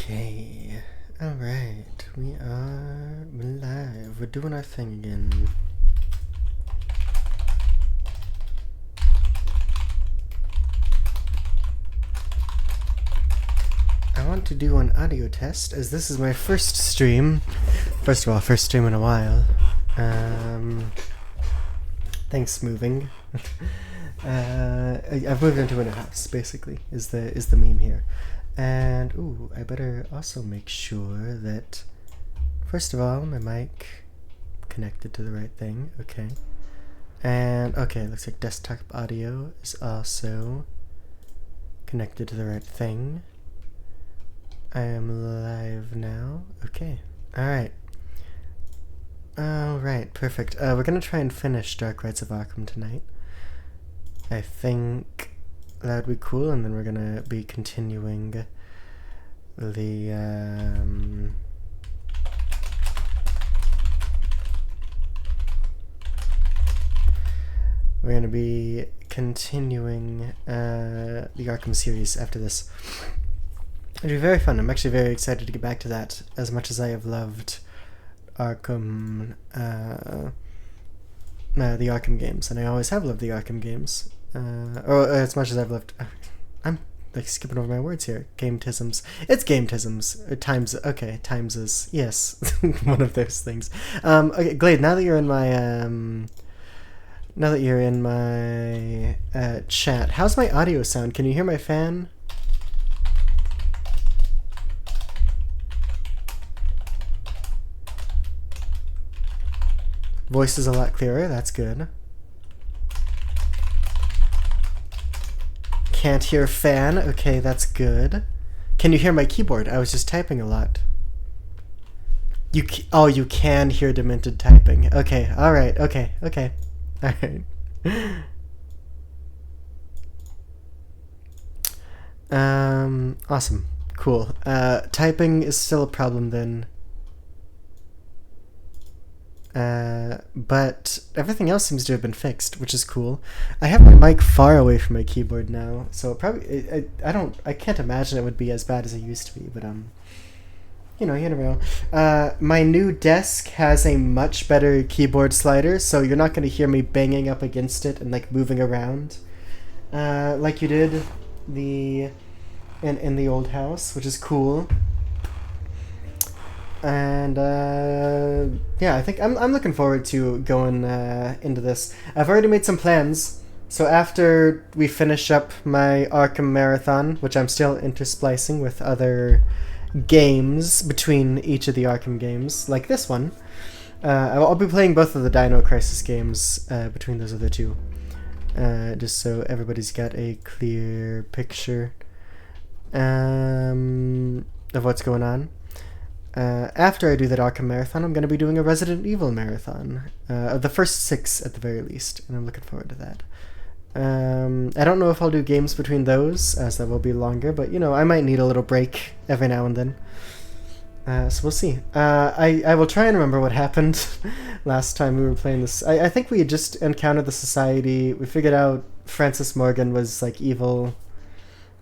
Okay. Alright. We are live. We're doing our thing again. I want to do an audio test as this is my first stream. First of all, first stream in a while. Thanks, moving. I've moved into a new house, basically, is the meme here. And, ooh, I better also make sure that, first of all, my mic connected to the right thing. Okay. And, okay, looks like desktop audio is also connected to the right thing. I am live now. Okay. Alright. Alright, perfect. We're gonna try and finish Dark Rites of Arkham tonight. I think that would be cool, and then we're gonna be continuing the Arkham series after this. It'll be very fun. I'm actually very excited to get back to that, as much as I have loved Arkham, the Arkham games, and I always have loved the Arkham games. As much as I've loved... I'm like skipping over my words here. Game-tisms. It's game-tisms. Times... Okay, times is... Yes. One of those things. Okay, Glade, now that you're in my... chat, how's my audio sound? Can you hear my fan? Voice is a lot clearer. That's good. Can't hear fan. Okay, that's good. Can you hear my keyboard? I was just typing a lot. You can hear Demented typing. Okay, alright, okay. Alright. Awesome. Cool. Typing is still a problem then. But everything else seems to have been fixed, which is cool. I have my mic far away from my keyboard now, so probably I can't imagine it would be as bad as it used to be. But you never know. My new desk has a much better keyboard slider, so you're not going to hear me banging up against it and like moving around, like you did in the old house, which is cool. And yeah, I think I'm looking forward to going into this. I've already made some plans. So after we finish up my Arkham marathon, which I'm still intersplicing with other games between each of the Arkham games, like this one, I'll be playing both of the Dino Crisis games between those other two, just so everybody's got a clear picture of what's going on. After I do that Arkham marathon, I'm going to be doing a Resident Evil marathon. The first 6 at the very least, and I'm looking forward to that. I don't know if I'll do games between those, as that will be longer, but I might need a little break every now and then. So we'll see. I will try and remember what happened last time we were playing this. I think we had just encountered the Society. We figured out Francis Morgan was like evil,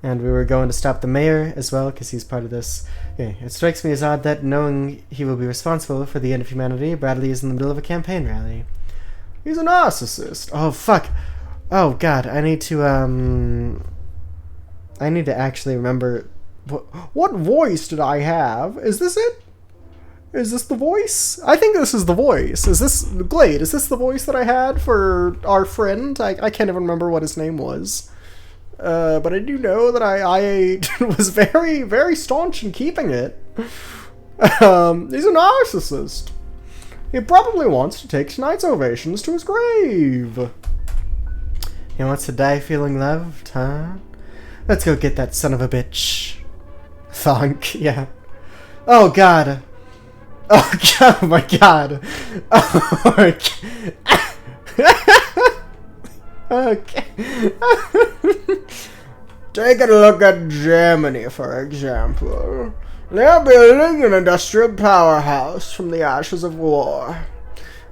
and we were going to stop the mayor as well, because he's part of this. Okay, it strikes me as odd that, knowing he will be responsible for the end of humanity, Bradley is in the middle of a campaign rally. He's a narcissist. Oh, fuck. Oh, God, I need to actually remember... What voice did I have? Is this it? Is this the voice? I think this is the voice. Is this... Glade, is this the voice that I had for our friend? I can't even remember what his name was. But I do know that I was very, very staunch in keeping it. He's a narcissist. He probably wants to take tonight's ovations to his grave. He wants to die feeling loved, huh? Let's go get that son of a bitch. Thonk, yeah. Oh, God. Oh, God. Oh, my God. Oh, okay. Okay. Take a look at Germany, for example. They are building an industrial powerhouse from the ashes of war.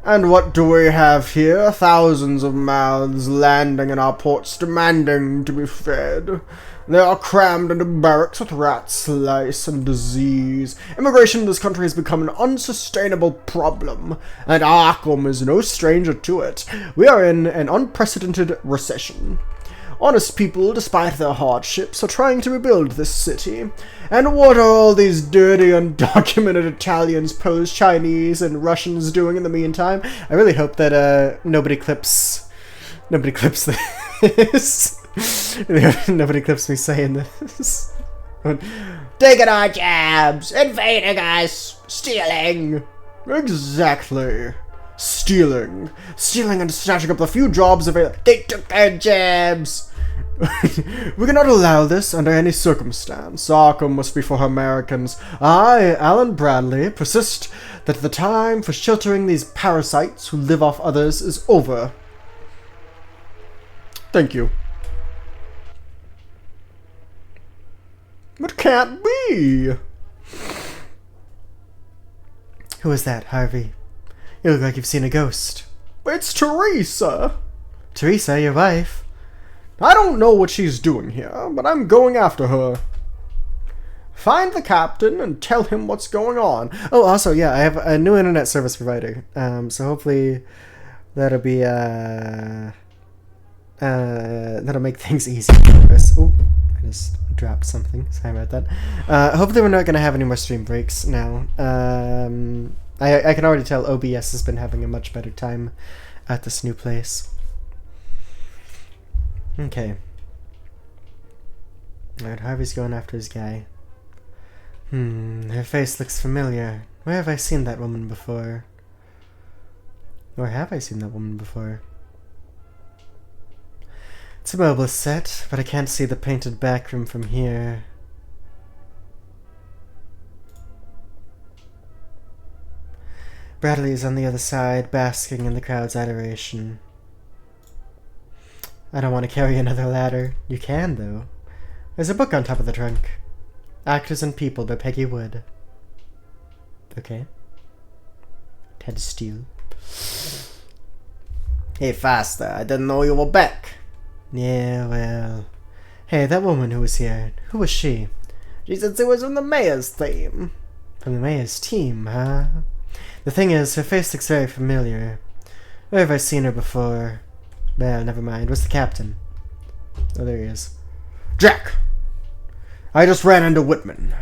And what do we have here? Thousands of mouths landing in our ports demanding to be fed. They are crammed into barracks with rats, lice, and disease. Immigration in this country has become an unsustainable problem, and Arkham is no stranger to it. We are in an unprecedented recession. Honest people, despite their hardships, are trying to rebuild this city. And what are all these dirty, undocumented Italians, Polish, Chinese, and Russians doing in the meantime? I really hope that nobody clips this. Nobody clips me saying this. Taking our jabs, invading us, stealing. Exactly. Stealing and snatching up the few jobs available. They took their jabs. We cannot allow this under any circumstance. Arkham must be for Americans. I, Alan Bradley, persist that the time for sheltering these parasites who live off others is over. Thank you. It can't be. Who is that, Harvey? You look like you've seen a ghost. It's Teresa. Teresa, your wife? I don't know what she's doing here, but I'm going after her. Find the captain and tell him what's going on. Oh, also, yeah, I have a new internet service provider. So hopefully that'll be, that'll make things easier for us. Oh, I just dropped something. Sorry about that. Hopefully we're not going to have any more stream breaks now. I can already tell OBS has been having a much better time at this new place. Okay. Alright, Harvey's going after his guy. Her face looks familiar. Where have I seen that woman before? Or have I seen that woman before? It's a mobile set, but I can't see the painted backroom from here. Bradley is on the other side, basking in the crowd's adoration. I don't want to carry another ladder. You can, though. There's a book on top of the trunk. Actors and People by Peggy Wood. Okay. Ted Steele. Hey, faster. I didn't know you were back. Yeah, well... Hey, that woman who was here. Who was she? She said she was from the mayor's team. From the mayor's team, huh? The thing is, her face looks very familiar. Where have I seen her before? Well, never mind. Where's the captain? Oh, there he is. Jack! I just ran into Whitman.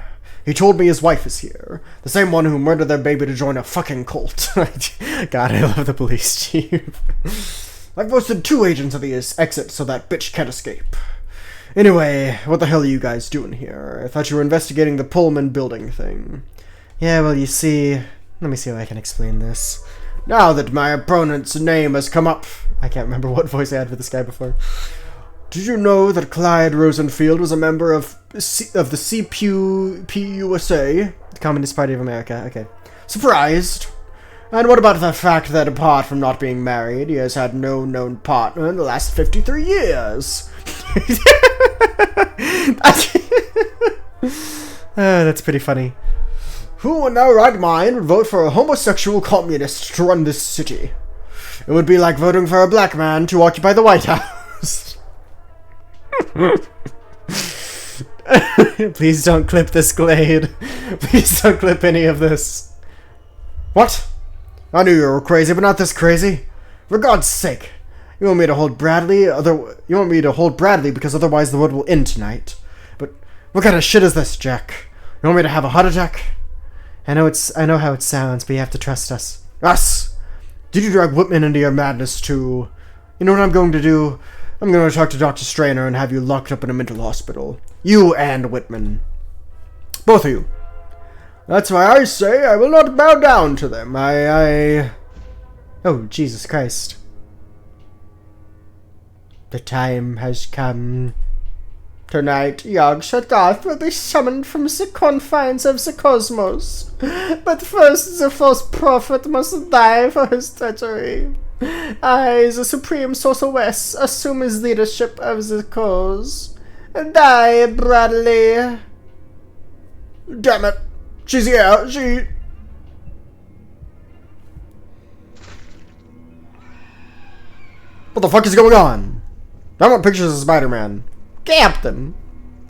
He told me his wife is here. The same one who murdered their baby to join a fucking cult. God, I love the police chief. I've posted 2 agents at the exit so that bitch can't escape. Anyway, what the hell are you guys doing here? I thought you were investigating the Pullman building thing. Yeah, well, you see... Let me see how I can explain this. Now that my opponent's name has come up... I can't remember what voice I had for this guy before. Did you know that Clyde Rosenfield was a member of the CPUSA, the Communist Party of America? Okay. Surprised? And what about the fact that apart from not being married, he has had no known partner in the last 53 years? That's pretty funny. Who in their right mind would vote for a homosexual communist to run this city? It would be like voting for a black man to occupy the White House. Please don't clip this, Glade. Please don't clip any of this. What? I knew you were crazy, but not this crazy. For God's sake. You want me to hold Bradley? You want me to hold Bradley because otherwise the world will end tonight. But what kind of shit is this, Jack? You want me to have a heart attack? I know how it sounds, but you have to trust us. Us! Did you drag Whitman into your madness too? You know what I'm going to do? I'm going to talk to Dr. Strainer and have you locked up in a mental hospital. You and Whitman. Both of you. That's why I say I will not bow down to them. Oh, Jesus Christ. The time has come. Tonight, Yog-Sothoth will be summoned from the confines of the cosmos. But first, the false prophet must die for his treachery. I, the supreme sorceress, assume his leadership of the cause. Die, Bradley. Damn it. She's here. What the fuck is going on? I want pictures of Spider-Man. Captain!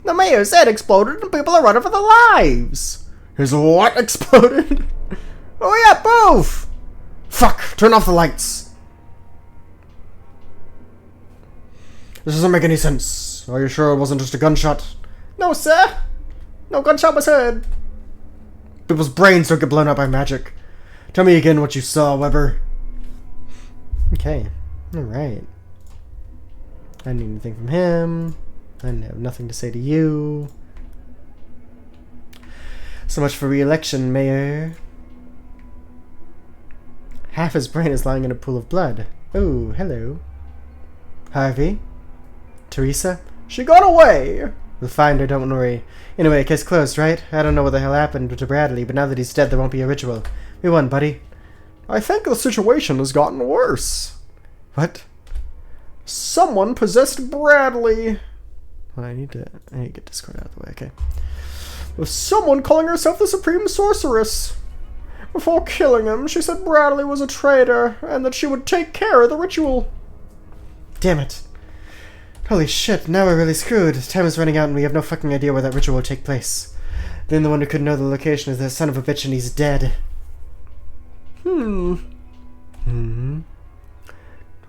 The mayor's head exploded and people are running for their lives! His what exploded? Oh yeah, move! Fuck! Turn off the lights! This doesn't make any sense. Are you sure it wasn't just a gunshot? No, sir! No gunshot was heard. People's brains don't get blown up by magic. Tell me again what you saw, Weber. Okay. Alright. I didn't need anything from him. I have nothing to say to you. So much for re-election, Mayor. Half his brain is lying in a pool of blood. Oh, hello. Harvey? Teresa? She got away! We'll find her, don't worry. Anyway, case closed, right? I don't know what the hell happened to Bradley, but now that he's dead, there won't be a ritual. We won, buddy. I think the situation has gotten worse. What? Someone possessed Bradley. Well, I need to get Discord out of the way, okay. With someone calling herself the Supreme Sorceress. Before killing him, she said Bradley was a traitor, and that she would take care of the ritual. Damn it. Holy shit, now we're really screwed. Time is running out and we have no fucking idea where that ritual will take place. Then the one who could know the location is the son of a bitch and he's dead.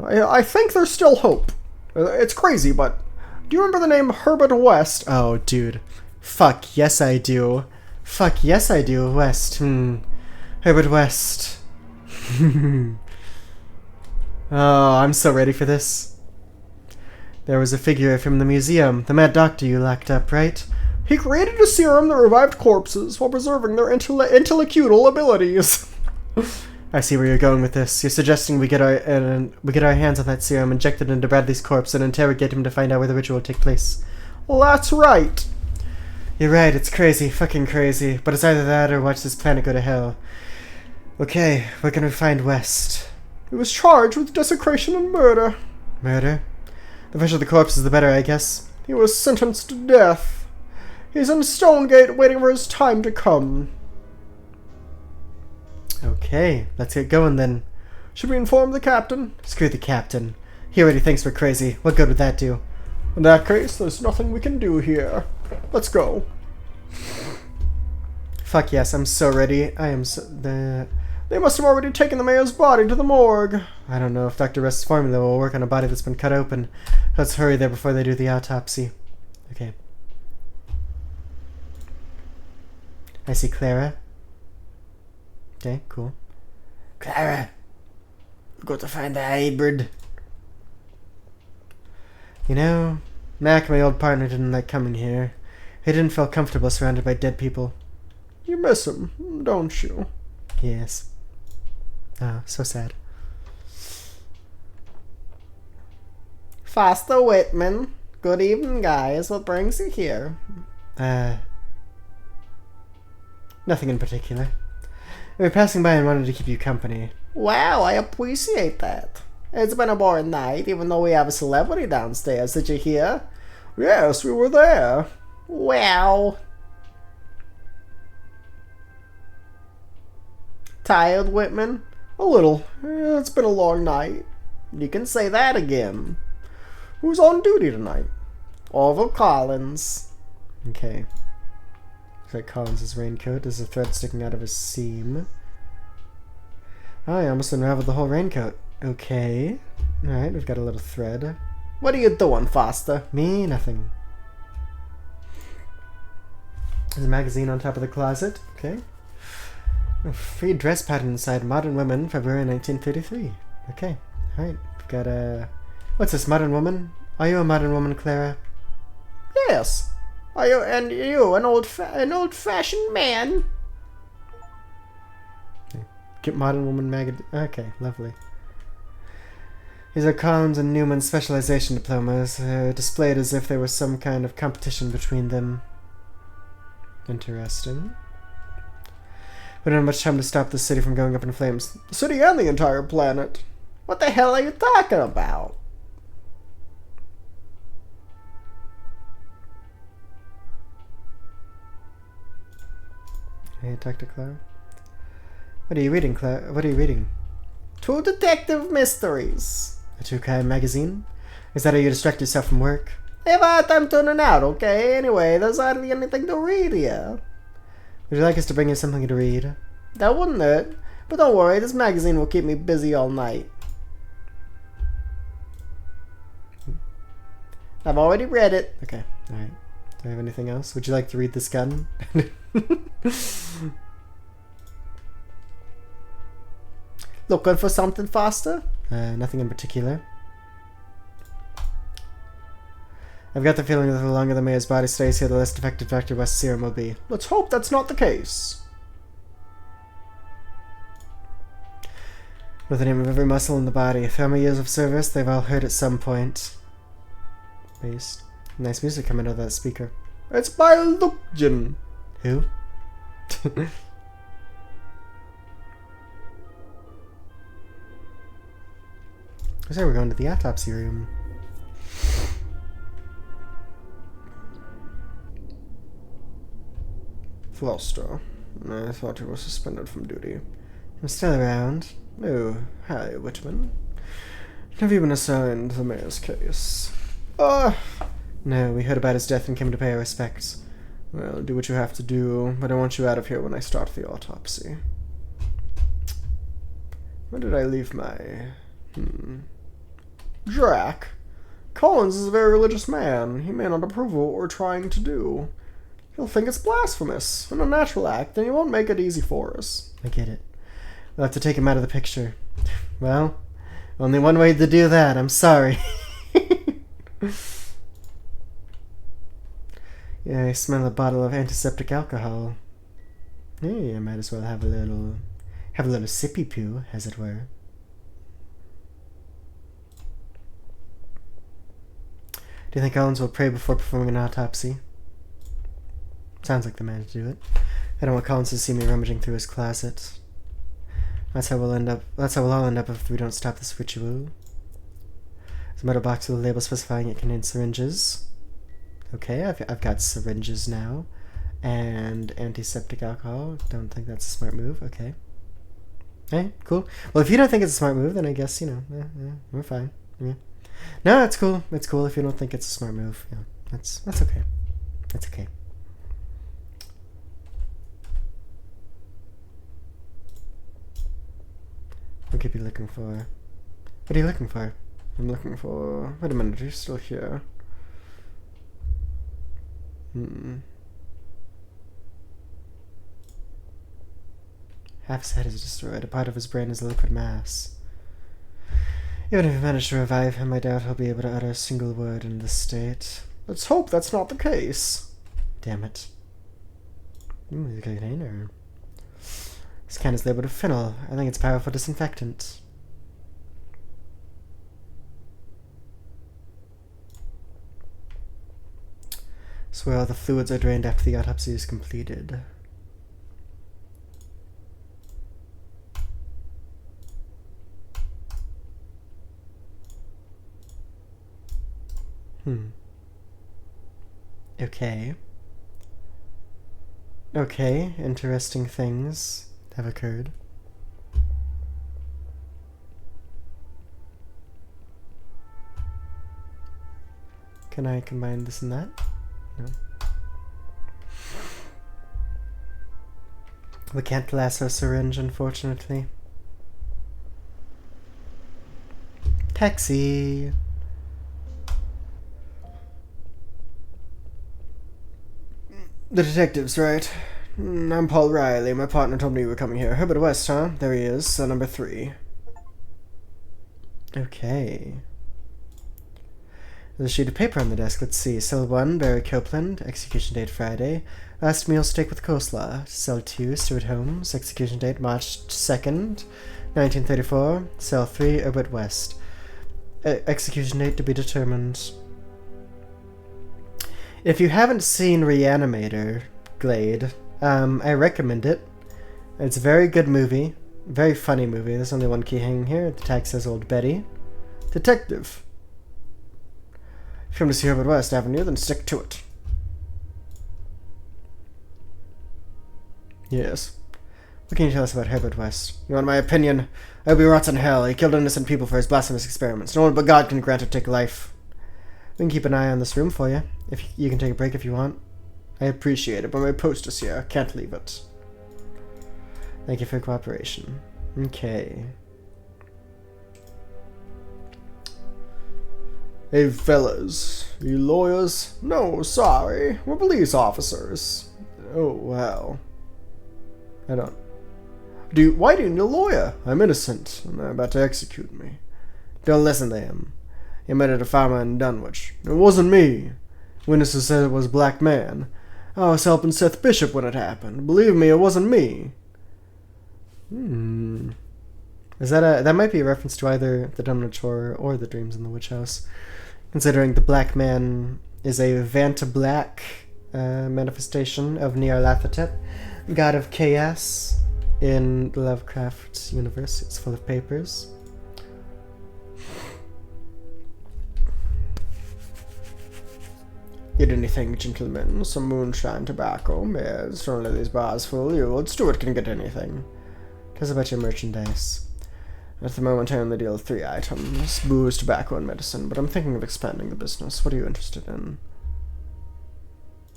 I think there's still hope. It's crazy, but do you remember the name Herbert West? Oh, dude. Fuck, yes I do. Fuck, yes I do. West. Herbert West. Oh, I'm so ready for this. There was a figure from the museum, the mad doctor you locked up, right? He created a serum that revived corpses while preserving their intellectual abilities. I see where you're going with this. You're suggesting we get our hands on that serum, inject it into Bradley's corpse, and interrogate him to find out where the ritual will take place. Well, that's right. You're right, it's crazy, fucking crazy. But it's either that or watch this planet go to hell. Okay, where can we find West? He was charged with desecration and murder. Murder? The fresher the corpses, the better, I guess. He was sentenced to death. He's in Stonegate waiting for his time to come. Okay, let's get going then. Should we inform the captain? Screw the captain. He already thinks we're crazy. What good would that do? In that case, there's nothing we can do here. Let's go. Fuck yes, I'm so ready. I am so... They must have already taken the mayor's body to the morgue. I don't know if Dr. Rest's formula will work on a body that's been cut open. Let's hurry there before they do the autopsy. Okay. I see Clara. Okay, cool. Clara! We've got to find the hybrid. You know, Mac, my old partner, didn't like coming here. He didn't feel comfortable surrounded by dead people. You miss him, don't you? Yes. Oh, so sad. Foster Whitman. Good evening, guys. What brings you here? Nothing in particular. We were passing by and wanted to keep you company. Wow, I appreciate that. It's been a boring night, even though we have a celebrity downstairs. Did you hear? Yes, we were there. Wow. Tired, Whitman? A little. It's been a long night. You can say that again. Who's on duty tonight? Orville Collins. Okay. Looks like Collins' raincoat. There's a thread sticking out of his seam. Oh, I almost unraveled the whole raincoat. Okay. Alright, we've got a little thread. What are you doing, Foster? Me? Nothing. There's a magazine on top of the closet. Okay. A free dress pattern inside Modern Women, February 1933. Okay. Alright. We've got a... What's this, Modern Woman? Are you a modern woman, Clara? Yes. Are you, and you, an old-fashioned man? Okay. Get Modern Woman magazine. Okay, lovely. These are Collins and Newman's specialization diplomas, displayed as if there was some kind of competition between them. Interesting. We don't have much time to stop the city from going up in flames. The city and the entire planet. What the hell are you talking about? Hey, talk to Clara. What are you reading, Clara? What are you reading? True Detective Mysteries. A True Crime magazine? Is that how you distract yourself from work? I have a hard time tuning out, okay? Anyway, there's hardly anything to read here. Would you like us to bring you something to read? That wouldn't hurt. But don't worry, this magazine will keep me busy all night. I've already read it. Okay, alright. Do I have anything else? Would you like to read this gun? Looking for something faster? Nothing in particular. I've got the feeling that the longer the mayor's body stays here, the less effective Dr. West's serum will be. Let's hope that's not the case. With the name of every muscle in the body. Throughout my years of service, they've all heard at some point. Based. Nice music coming out of that speaker. It's by Lukjan. Who? So we're going to the autopsy room. Foster. I thought he was suspended from duty. I'm still around. Oh, hi, Whitman. Have you been assigned the mayor's case? No, we heard about his death and came to pay our respects. Well, do what you have to do, but I want you out of here when I start the autopsy. Where did I leave my... Jack? Collins is a very religious man. He may not approve of what we're trying to do. He'll think it's blasphemous, an unnatural act, and he won't make it easy for us. I get it. We'll have to take him out of the picture. Well, only one way to do that. I'm sorry. Yeah, I smell a bottle of antiseptic alcohol. Hey, I might as well have a little sippy poo, as it were. Do you think Collins will pray before performing an autopsy? Sounds like the man to do it. I don't want Collins to see me rummaging through his closet. That's how we'll all end up if we don't stop this ritual. There's a metal box with a label specifying it contains syringes. Okay, I've got syringes now. And antiseptic alcohol. Don't think that's a smart move. Okay. Hey, cool. Well, if you don't think it's a smart move, then I guess, you know, we're fine. Yeah. No, it's cool. It's cool if you don't think it's a smart move. Yeah, that's okay. That's okay. What could you be looking for? What are you looking for? I'm looking for... Wait a minute, are you still here? Half his head is destroyed. A part of his brain is a liquid mass. Even if we manage to revive him, I doubt he'll be able to utter a single word in this state. Let's hope that's not the case. Damn it. The container. This can is labeled with phenol. I think it's a powerful disinfectant. So where all the fluids are drained after the autopsy is completed. Okay. Okay, interesting things have occurred. Can I combine this and that? No. We can't lasso syringe, unfortunately. Taxi! The detectives, right? I'm Paul Riley. My partner told me you were coming here. Herbert West, huh? There he is, cell number 3. Okay. There's a sheet of paper on the desk. Let's see. Cell 1, Barry Copeland. Execution date Friday. Last meal steak with coleslaw. Cell 2, Stuart Holmes. Execution date March 2nd, 1934. Cell 3, Herbert West. Execution date to be determined. If you haven't seen Reanimator, Glade, I recommend it. It's a very good movie. Very funny movie. There's only one key hanging here. The tag says Old Betty. Detective. If you come to see Herbert West Avenue, then stick to it. Yes. What can you tell us about Herbert West? You want my opinion? I hope he rots in hell. He killed innocent people for his blasphemous experiments. No one but God can grant or take life. We can keep an eye on this room for you. If you can take a break if you want. I appreciate it, but my post is here. Can't leave it. Thank you for your cooperation. Okay. Hey, fellas. You lawyers? No, sorry. We're police officers. Oh, wow. I don't... Why do you need a lawyer? I'm innocent, and they're about to execute me. Don't listen to him. He murdered a farmer in Dunwich. It wasn't me. Witnesses said it was a black man. I was helping Seth Bishop when it happened. Believe me, it wasn't me. Is that might be a reference to either the Dunwich Horror or the Dreams in the Witch House, considering the black man is a Vanta Black manifestation of Nyarlathotep, god of chaos in the Lovecraft universe. It's full of papers. Get anything, gentlemen? Some moonshine, tobacco, yes. Only these bars full. You, old Stewart, can get anything. Tell us about your merchandise. At the moment, I only deal 3 items: booze, tobacco, and medicine. But I'm thinking of expanding the business. What are you interested in?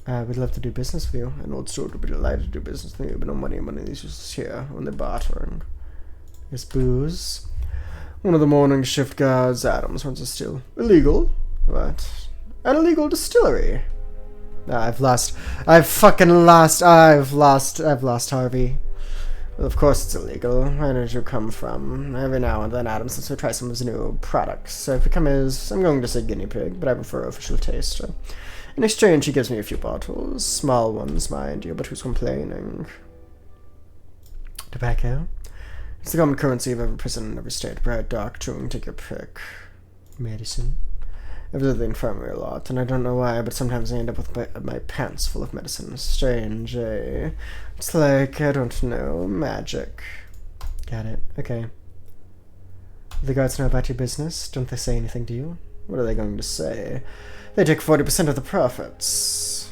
We'd love to do business with you. An old Stewart would be delighted to do business with you, but no money these uses here when they're bartering. Here's booze. One of the morning shift guards, Adams, wants to steal. Illegal? What? An illegal distillery. I've lost Harvey. Well, of course it's illegal. Where did you come from? Every now and then Adams wants to try some of his new products. So if you come as, I'm going to say guinea pig, but I prefer official taste. In exchange, he gives me a few bottles. Small ones, mind you, but who's complaining? Tobacco? It's the common currency of every prison in every state. Bright, dark, chewing, take your pick. Medicine? I've visited the infirmary a lot, and I don't know why, but sometimes I end up with my pants full of medicine. Strange, eh? It's like, I don't know, magic. Got it. Okay. The guards know about your business. Don't they say anything to you? What are they going to say? They take 40% of the profits.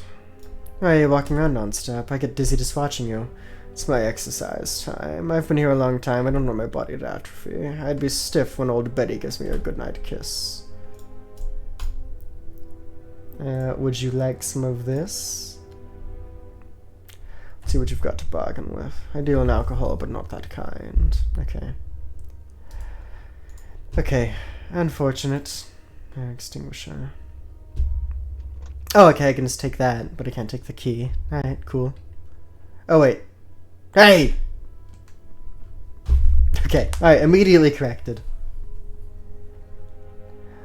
Why are you walking around non-stop? I get dizzy just watching you. It's my exercise time. I've been here a long time. I don't want my body to atrophy. I'd be stiff when old Betty gives me a goodnight kiss. Would you like some of this? Let's see what you've got to bargain with. I deal in alcohol, but not that kind. Okay. Okay. Unfortunate. Extinguisher. Oh, okay, I can just take that, but I can't take the key. Alright, cool. Oh, wait. Hey! Okay, alright, immediately corrected.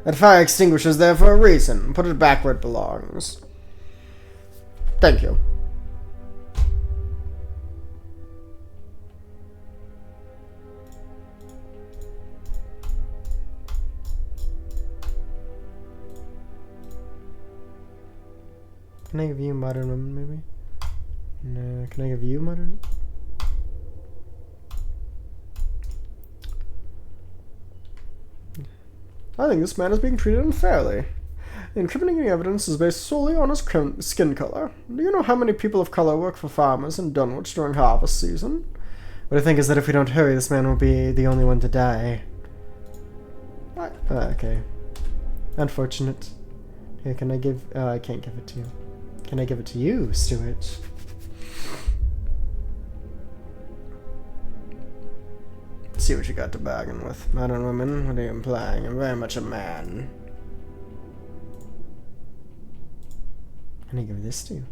That fire extinguisher's there for a reason. Put it back where it belongs. Thank you. Can I give you modern women, maybe? No, can I give you modern? I think this man is being treated unfairly. The incriminating evidence is based solely on his skin color. Do you know how many people of color work for farmers in Dunwich during harvest season? What I think is that if we don't hurry, this man will be the only one to die. Okay. Unfortunate. Here, can I give... Oh, I can't give it to you. Can I give it to you, Stuart? Let's see what you got to bargain with. Modern woman, what are you implying? I'm very much a man. Can I give this to you?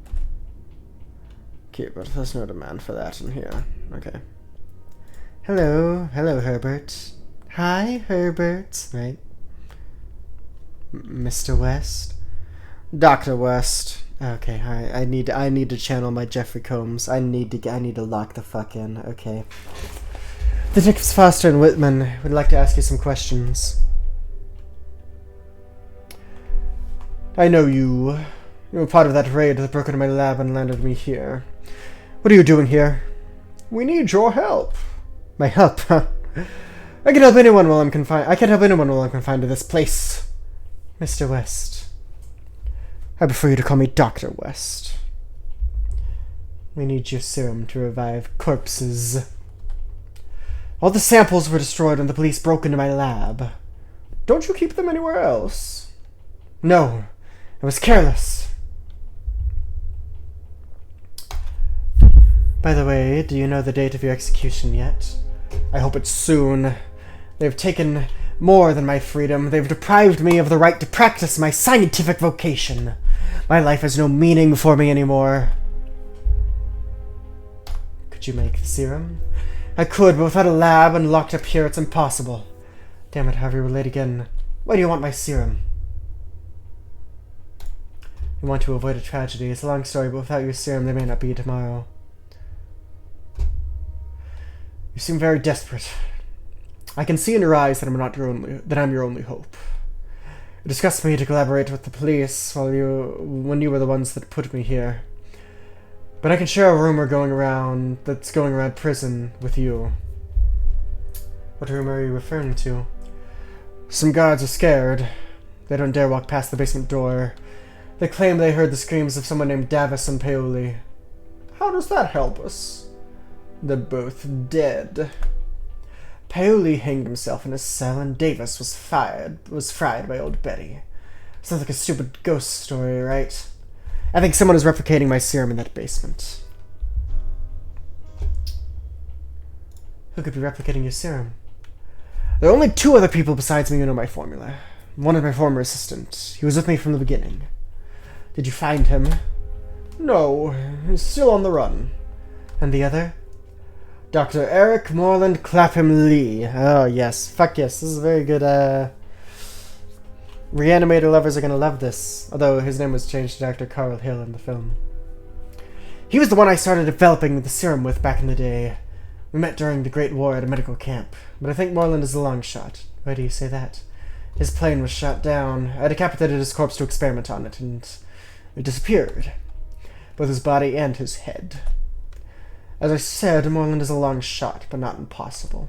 Okay, but there's no demand for that in here. Okay. Hello. Hello, Herbert. Hi, Herbert. Right. Mr. West? Dr. West. Okay, alright. I need to channel my Jeffrey Combs. I need to lock the fuck in. Okay. Detectives Foster and Whitman would like to ask you some questions. I know you. You were part of that raid that broke into my lab and landed me here. What are you doing here? We need your help. My help, huh? I can help anyone while I'm confined. I can't help anyone while I'm confined to this place. Mr. West. I prefer you to call me Dr. West. We need your serum to revive corpses. All the samples were destroyed when the police broke into my lab. Don't you keep them anywhere else? No, I was careless. By the way, do you know the date of your execution yet? I hope it's soon. They've taken more than my freedom. They've deprived me of the right to practice my scientific vocation. My life has no meaning for me anymore. Could you make the serum? I could, but without a lab and locked up here, it's impossible. Damn it, Harvey, we're late again. Why do you want my serum? You want to avoid a tragedy. It's a long story, but without your serum, there may not be tomorrow. You seem very desperate. I can see in your eyes that I'm your only hope. It disgusts me to collaborate with the police when you were the ones that put me here. But I can share a rumor that's going around prison with you. What rumor are you referring to? Some guards are scared. They don't dare walk past the basement door. They claim they heard the screams of someone named Davis and Paoli. How does that help us? They're both dead. Paoli hanged himself in his cell, and Davis was fried by old Betty. Sounds like a stupid ghost story, right? I think someone is replicating my serum in that basement. Who could be replicating your serum? There are only 2 other people besides me who know my formula. One is my former assistant. He was with me from the beginning. Did you find him? No, he's still on the run. And the other? Dr. Eric Moreland Clapham Lee. Oh, yes. Fuck yes. This is a very good, Reanimator lovers are gonna love this. Although his name was changed to Dr. Carl Hill in the film. He was the one I started developing the serum with back in the day. We met during the Great War at a medical camp. But I think Moreland is a long shot. Why do you say that? His plane was shot down. I decapitated his corpse to experiment on it, and it disappeared. Both his body and his head. As I said, Moreland is a long shot, but not impossible.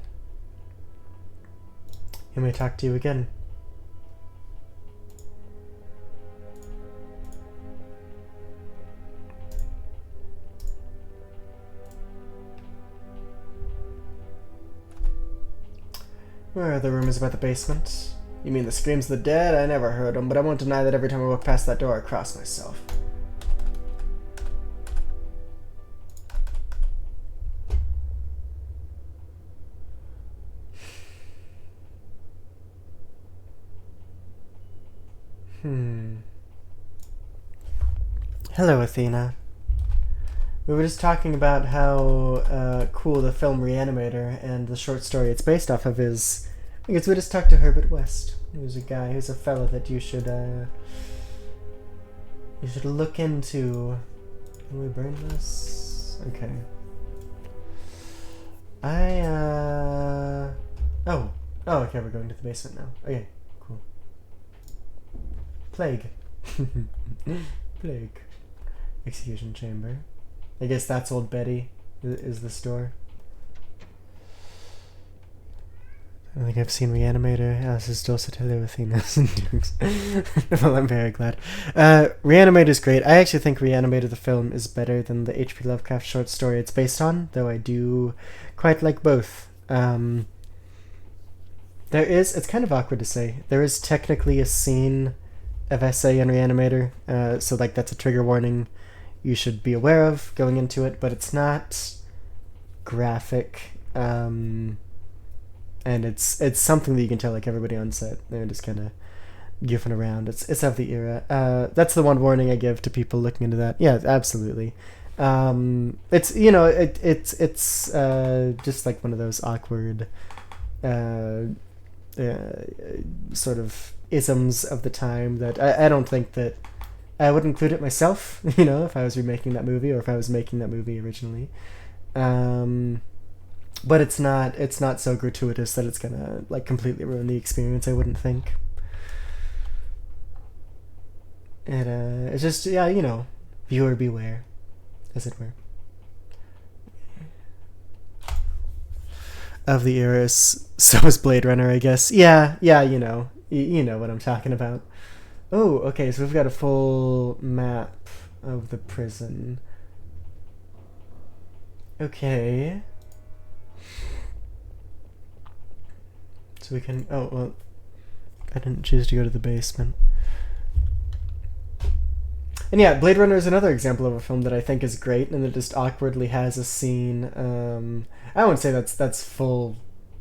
He may talk to you again. Where are the rumors about the basement? You mean the screams of the dead? I never heard them, but I won't deny that every time I walk past that door, I cross myself. Hello, Athena. We were just talking about how cool the film Reanimator and the short story it's based off of is. Because we just talked to Herbert West, who's a guy, who's a fella that you should look into. Can we burn this? Okay. Oh, okay, we're going to the basement now. Okay, cool. Plague. Plague. Execution chamber. I guess that's old Betty, is the store. I don't think I've seen Reanimator. Alice is still Sotelo Athena's and Dukes. Well, I'm very glad. Reanimator is great. I actually think Reanimator the film is better than the H.P. Lovecraft short story it's based on, though I do quite like both. It's kind of awkward to say, there is technically a scene of SA in Reanimator, so like that's a trigger warning you should be aware of going into it, but it's not graphic, and it's something that you can tell, like everybody on set, they're just kind of goofing around. It's of the era. That's the one warning I give to people looking into that. Yeah, absolutely. It's, you know, it's just like one of those awkward sort of isms of the time that I don't think that I would include it myself, you know, if I was remaking that movie or if I was making that movie originally. But it's not so gratuitous that it's gonna like completely ruin the experience, I wouldn't think. And it's just, yeah, you know, viewer beware, as it were. Of the era, so is Blade Runner, I guess. Yeah, you know what I'm talking about. Oh, okay, so we've got a full map of the prison. Okay. So we can... Oh, well... I didn't choose to go to the basement. And yeah, Blade Runner is another example of a film that I think is great, and it just awkwardly has a scene. I wouldn't say that's full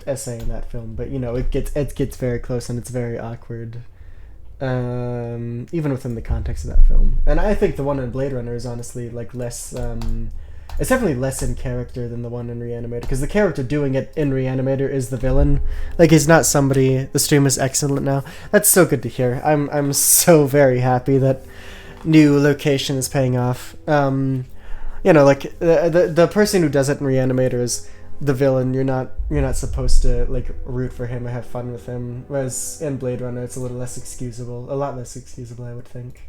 essay in that film, but you know, it gets very close and it's very awkward, even within the context of that film. And I think the one in Blade Runner is honestly like less. It's definitely less in character than the one in Reanimator, because the character doing it in Reanimator is the villain. Like, he's not somebody. The stream is excellent now. That's so good to hear. I'm so very happy that new location is paying off. You know, like the person who does it in Reanimator is the villain. You're not supposed to like root for him or have fun with him. Whereas in Blade Runner, it's a little less excusable, a lot less excusable, I would think.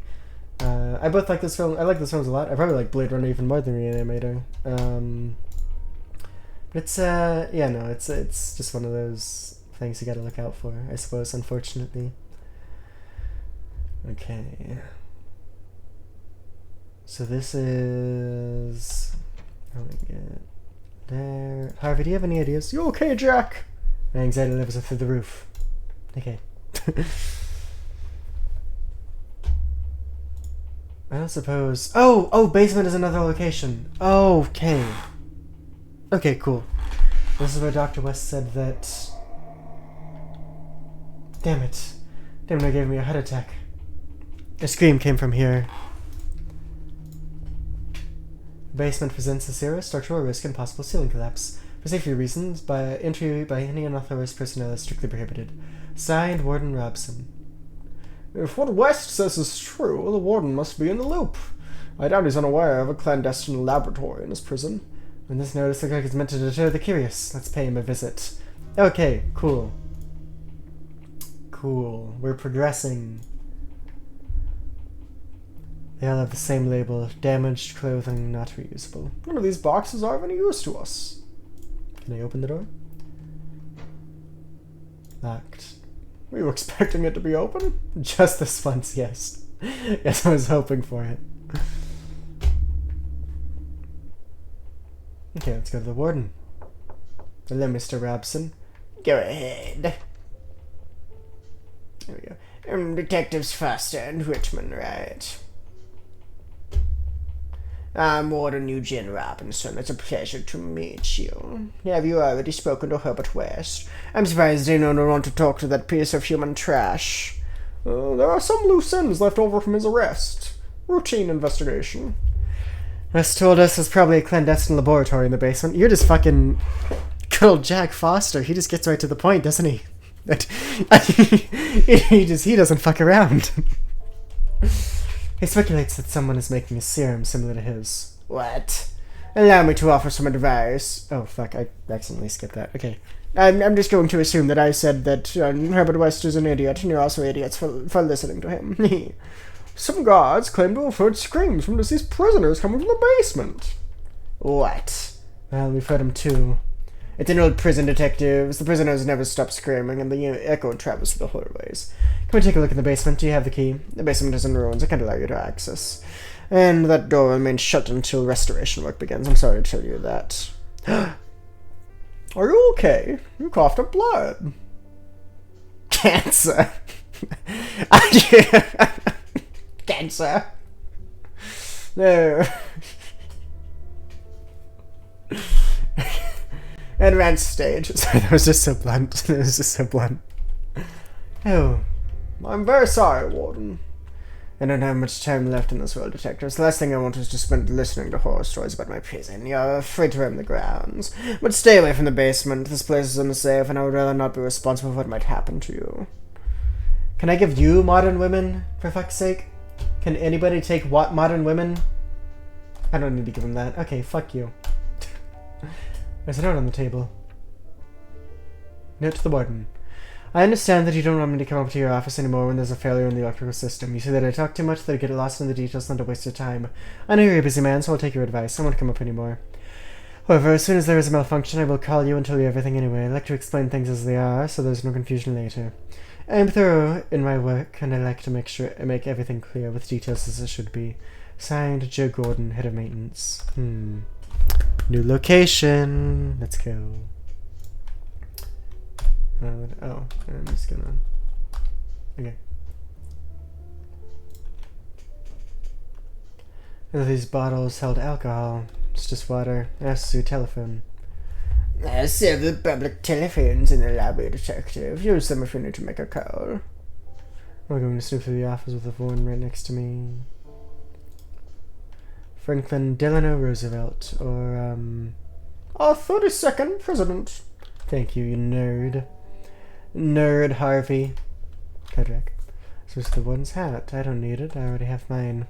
I both like this film. I like this films a lot. I probably like Blade Runner even more than Reanimator. It's yeah, no, it's just one of those things you got to look out for, I suppose. Unfortunately. Okay. So this is... How do we get there? Harvey, do you have any ideas? You okay, Jack? My anxiety levels are through the roof. Okay. I don't suppose... Oh, basement is another location. Okay. Okay, cool. This is where Dr. West said that... Damn it. Damn, gave me a heart attack. A scream came from here. The basement presents a serious structural risk and possible ceiling collapse. For safety reasons, entry by any unauthorized personnel is strictly prohibited. Signed, Warden Robson. If what West says is true, the warden must be in the loop. I doubt he's unaware of a clandestine laboratory in his prison. And this notice looks like it's meant to deter the curious. Let's pay him a visit. Okay, cool. Cool. We're progressing. They all have the same label. Damaged clothing, not reusable. None of these boxes are of any use to us. Can I open the door? Locked. Were you expecting it to be open? Just this once, yes. Yes, I was hoping for it. Okay, let's go to the warden. Hello, Mr. Robson. Go ahead. There we go. Detectives Foster and Richmond, right? I'm Warden Eugene Robinson. It's a pleasure to meet you. Have you already spoken to Herbert West? I'm surprised they don't want to talk to that piece of human trash. There are some loose ends left over from his arrest. Routine investigation. West told us there's probably a clandestine laboratory in the basement. You're just fucking good old Jack Foster. He just gets right to the point, doesn't he? He doesn't fuck around. He speculates that someone is making a serum similar to his. What? Allow me to offer some advice. Oh, fuck, I accidentally skipped that. Okay. I'm just going to assume that I said that Herbert West is an idiot, and you're also idiots for listening to him. Some guards claim to have heard screams from deceased prisoners coming from the basement. What? Well, we've heard them too. It's an old prison, detectives. The prisoners never stop screaming, and the echo travels through the hallways. Can we take a look in the basement? Do you have the key? The basement is in ruins. I can't allow you to access. And that door remains shut until restoration work begins. I'm sorry to tell you that. Are you okay? You coughed up blood. Cancer. Cancer. No. Advanced stage. Sorry, that was just so blunt. That was just so blunt. Oh. I'm very sorry, Warden. I don't have much time left in this world, detectives. The last thing I want is to spend listening to horror stories about my prison. You're afraid to roam the grounds. But stay away from the basement. This place is unsafe, and I would rather not be responsible for what might happen to you. Can I give you modern women, for fuck's sake? Can anybody take what modern women? I don't need to give them that. Okay, fuck you. There's a note on the table. Note to the warden. I understand that you don't want me to come up to your office anymore when there's a failure in the electrical system. You say that I talk too much, that I get lost in the details, and to waste your time. I know you're a busy man, so I'll take your advice. I won't come up anymore. However, as soon as there is a malfunction, I will call you and tell you everything anyway. I like to explain things as they are, so there's no confusion later. I am thorough in my work, and I like to make everything clear with details as it should be. Signed, Joe Gordon, Head of Maintenance. New location. Let's go. Oh, I'm just gonna... Okay. These bottles held alcohol. It's just water. Ask your telephone. Several public telephones in the lobby, detective. Use them if you need to make a call. I'm going to snoop through the office with the phone right next to me. Franklin Delano Roosevelt, or, our 32nd president. Thank you, you nerd. Nerd Harvey. Kodrak. So it's the one's hat. I don't need it. I already have mine.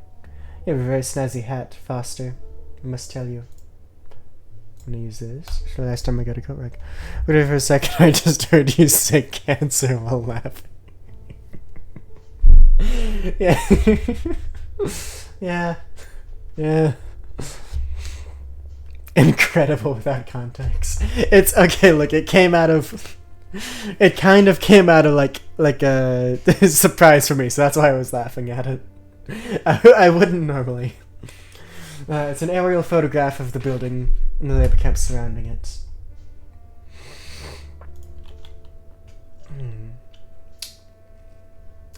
You have a very snazzy hat, Foster. I must tell you. I'm gonna use this. It's the last time I got a coat rack. But for a second, I just heard you say cancer while laughing. Yeah. Yeah. Yeah. Incredible without context. It's okay, look, it came out of... It kind of came out of like a surprise for me, so that's why I was laughing at it. I wouldn't normally. It's an aerial photograph of the building and the labor camp surrounding it.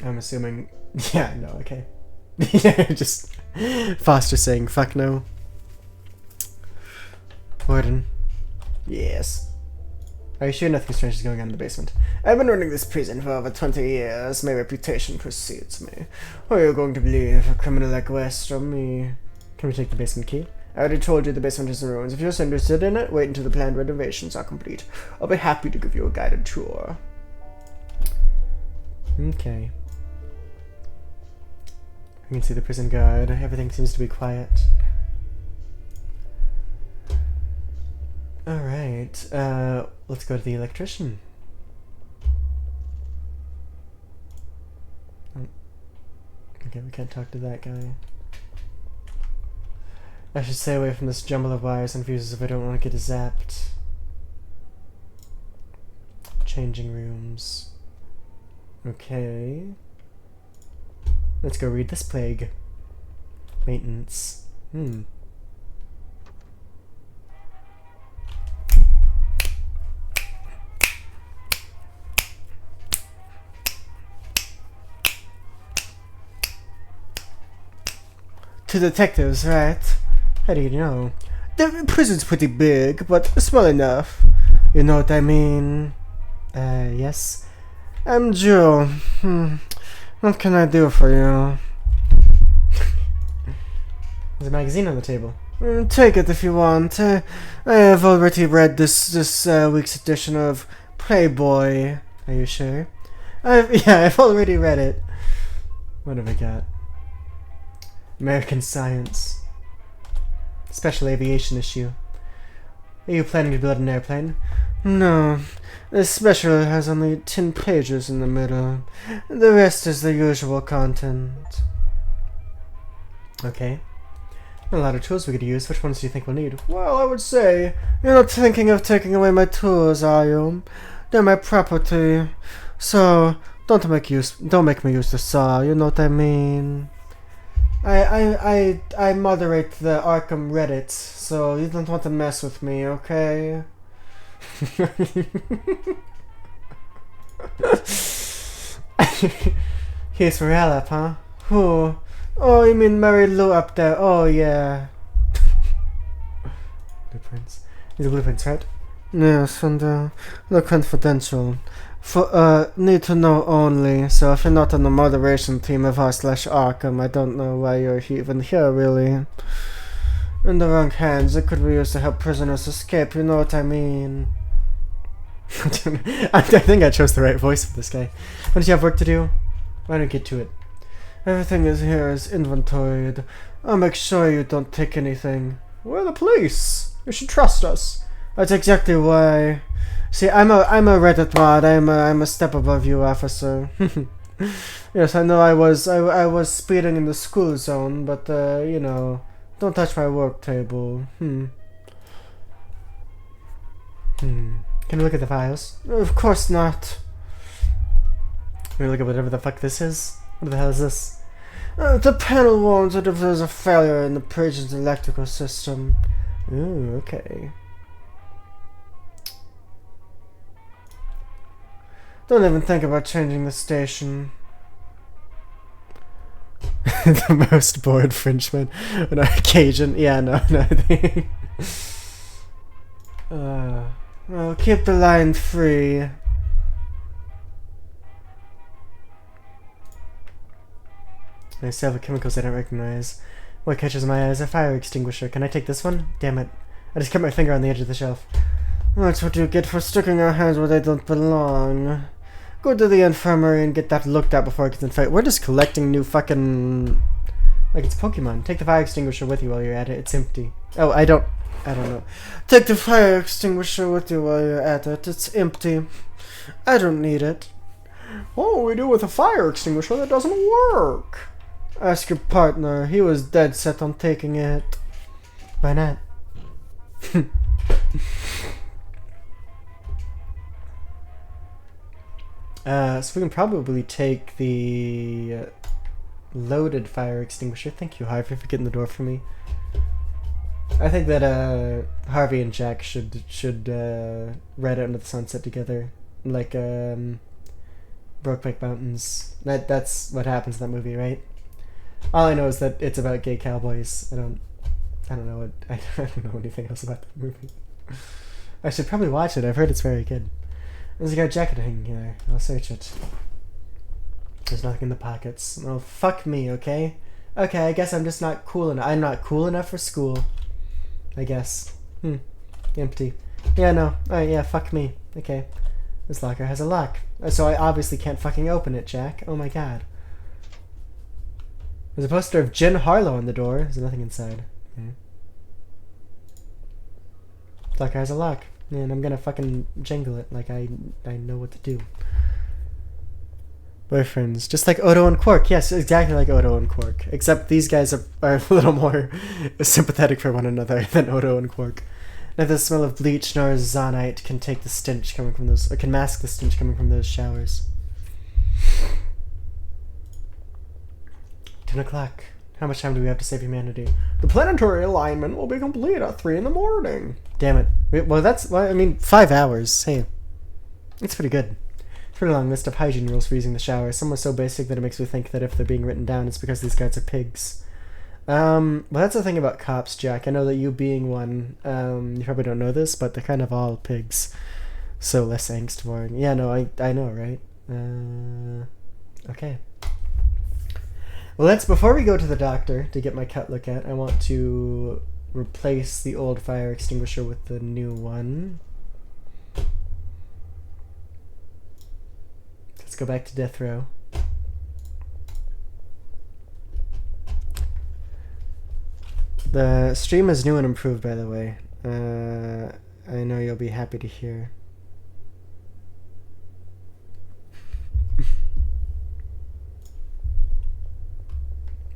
I'm assuming... Yeah, no, okay. Yeah, just... Foster saying, fuck no. Warden. Yes. Are you sure nothing strange is going on in the basement? I've been running this prison for over 20 years. My reputation precedes me. How are you going to believe a criminal like West or me? Can we take the basement key? I already told you the basement is in ruins. If you're so interested in it, wait until the planned renovations are complete. I'll be happy to give you a guided tour. Okay. I can see the prison guard. Everything seems to be quiet. Alright, let's go to the electrician. Oh. Okay, we can't talk to that guy. I should stay away from this jumble of wires and fuses if I don't want to get zapped. Changing rooms. Okay. Let's go read this plague. Maintenance. To detectives, right? How do you know? The prison's pretty big, but small enough. You know what I mean? Yes? I'm Joe. What can I do for you? There's a magazine on the table. Take it if you want. I have already read this week's edition of Playboy. Are you sure? I've already read it. What have I got? American Science. Special aviation issue. Are you planning to build an airplane? No. The special has only 10 pages in the middle. The rest is the usual content. Okay. A lot of tools we could use. Which ones do you think we'll need? Well, I would say you're not thinking of taking away my tools, are you? They're my property. So don't make me use the saw, you know what I mean? I moderate the Arkham Reddit, so you don't want to mess with me, okay? Here's Morale, huh? Who? Oh, you mean Mary Lou up there? Oh, yeah. Blueprints. These are blueprints, right? Yes, and they're confidential. For need to know only. So if you're not on the moderation team of r/Arkham, I don't know why you're even here, really. In the wrong hands, it could be used to help prisoners escape. You know what I mean? I think I chose the right voice for this guy. Don't you have work to do? Why don't you get to it? Everything here is inventoried. I'll make sure you don't take anything. We're the police. You should trust us. That's exactly why. See, I'm a Reddit mod. I'm a step above you, officer. Yes, I know I was speeding in the school zone, but you know, don't touch my work table. Can we look at the files? Of course not. Can we look at whatever the fuck this is? What the hell is this? The panel warns that if there's a failure in the prison's electrical system, Ooh, okay. Don't even think about changing the station. The most bored Frenchman on occasion. Yeah, no. Well, keep the line free. I still have chemicals I don't recognize. What catches my eye is a fire extinguisher. Can I take this one? Damn it. I just kept my finger on the edge of the shelf. That's what you get for sticking our hands where they don't belong. Go to the infirmary and get that looked at before it gets infected. We're just collecting new fucking... like it's Pokemon. Take the fire extinguisher with you while you're at it. It's empty. Oh, I don't know. Take the fire extinguisher with you while you're at it. It's empty. I don't need it. What will we do with a fire extinguisher that doesn't work? Ask your partner. He was dead set on taking it. Why not? So we can probably take the loaded fire extinguisher. Thank you, Harvey, for getting the door for me. I think that Harvey and Jack should ride out into the sunset together, like Brokeback Mountains. That's what happens in that movie, right? All I know is that it's about gay cowboys. I don't know I don't know anything else about that movie. I should probably watch it. I've heard it's very good. There's a guy jacket hanging here. I'll search it. There's nothing in the pockets. Well, fuck me, okay? Okay, I guess I'm just not cool enough. I'm not cool enough for school. I guess. Empty. Yeah, no. Alright, yeah, fuck me. Okay. This locker has a lock. So I obviously can't fucking open it, Jack. Oh my god. There's a poster of Jen Harlow on the door. There's nothing inside. Okay. This locker has a lock. And I'm gonna fucking jangle it like I know what to do. Boyfriends. Just like Odo and Quark. Yes, exactly like Odo and Quark. Except these guys are a little more sympathetic for one another than Odo and Quark. Neither the smell of bleach nor zonite can take the stench coming from those, or can mask the stench coming from those showers. 10 o'clock. How much time do we have to save humanity? The planetary alignment will be complete at 3 in the morning. Damn it. Well, I mean, 5 hours. Hey, it's pretty good. Pretty long list of hygiene rules for using the shower. Some are so basic that it makes me think that if they're being written down, it's because these guys are pigs. Well, that's the thing about cops, Jack. I know that you being one, you probably don't know this, but they're kind of all pigs. So less angst, more. Yeah, no, I know, right? Okay. Well, before we go to the doctor to get my cut look at, I want to replace the old fire extinguisher with the new one. Let's go back to death row. The stream is new and improved, by the way. I know you'll be happy to hear.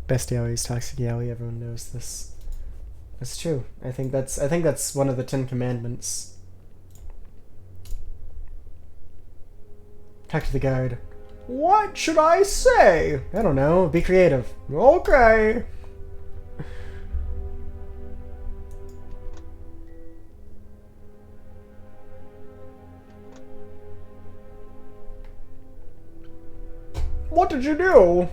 Best Yaoi is toxic Yaoi. Everyone knows this. That's true. I think that's one of the 10 Commandments. Talk to the guard. What should I say? I don't know. Be creative. Okay. What did you do?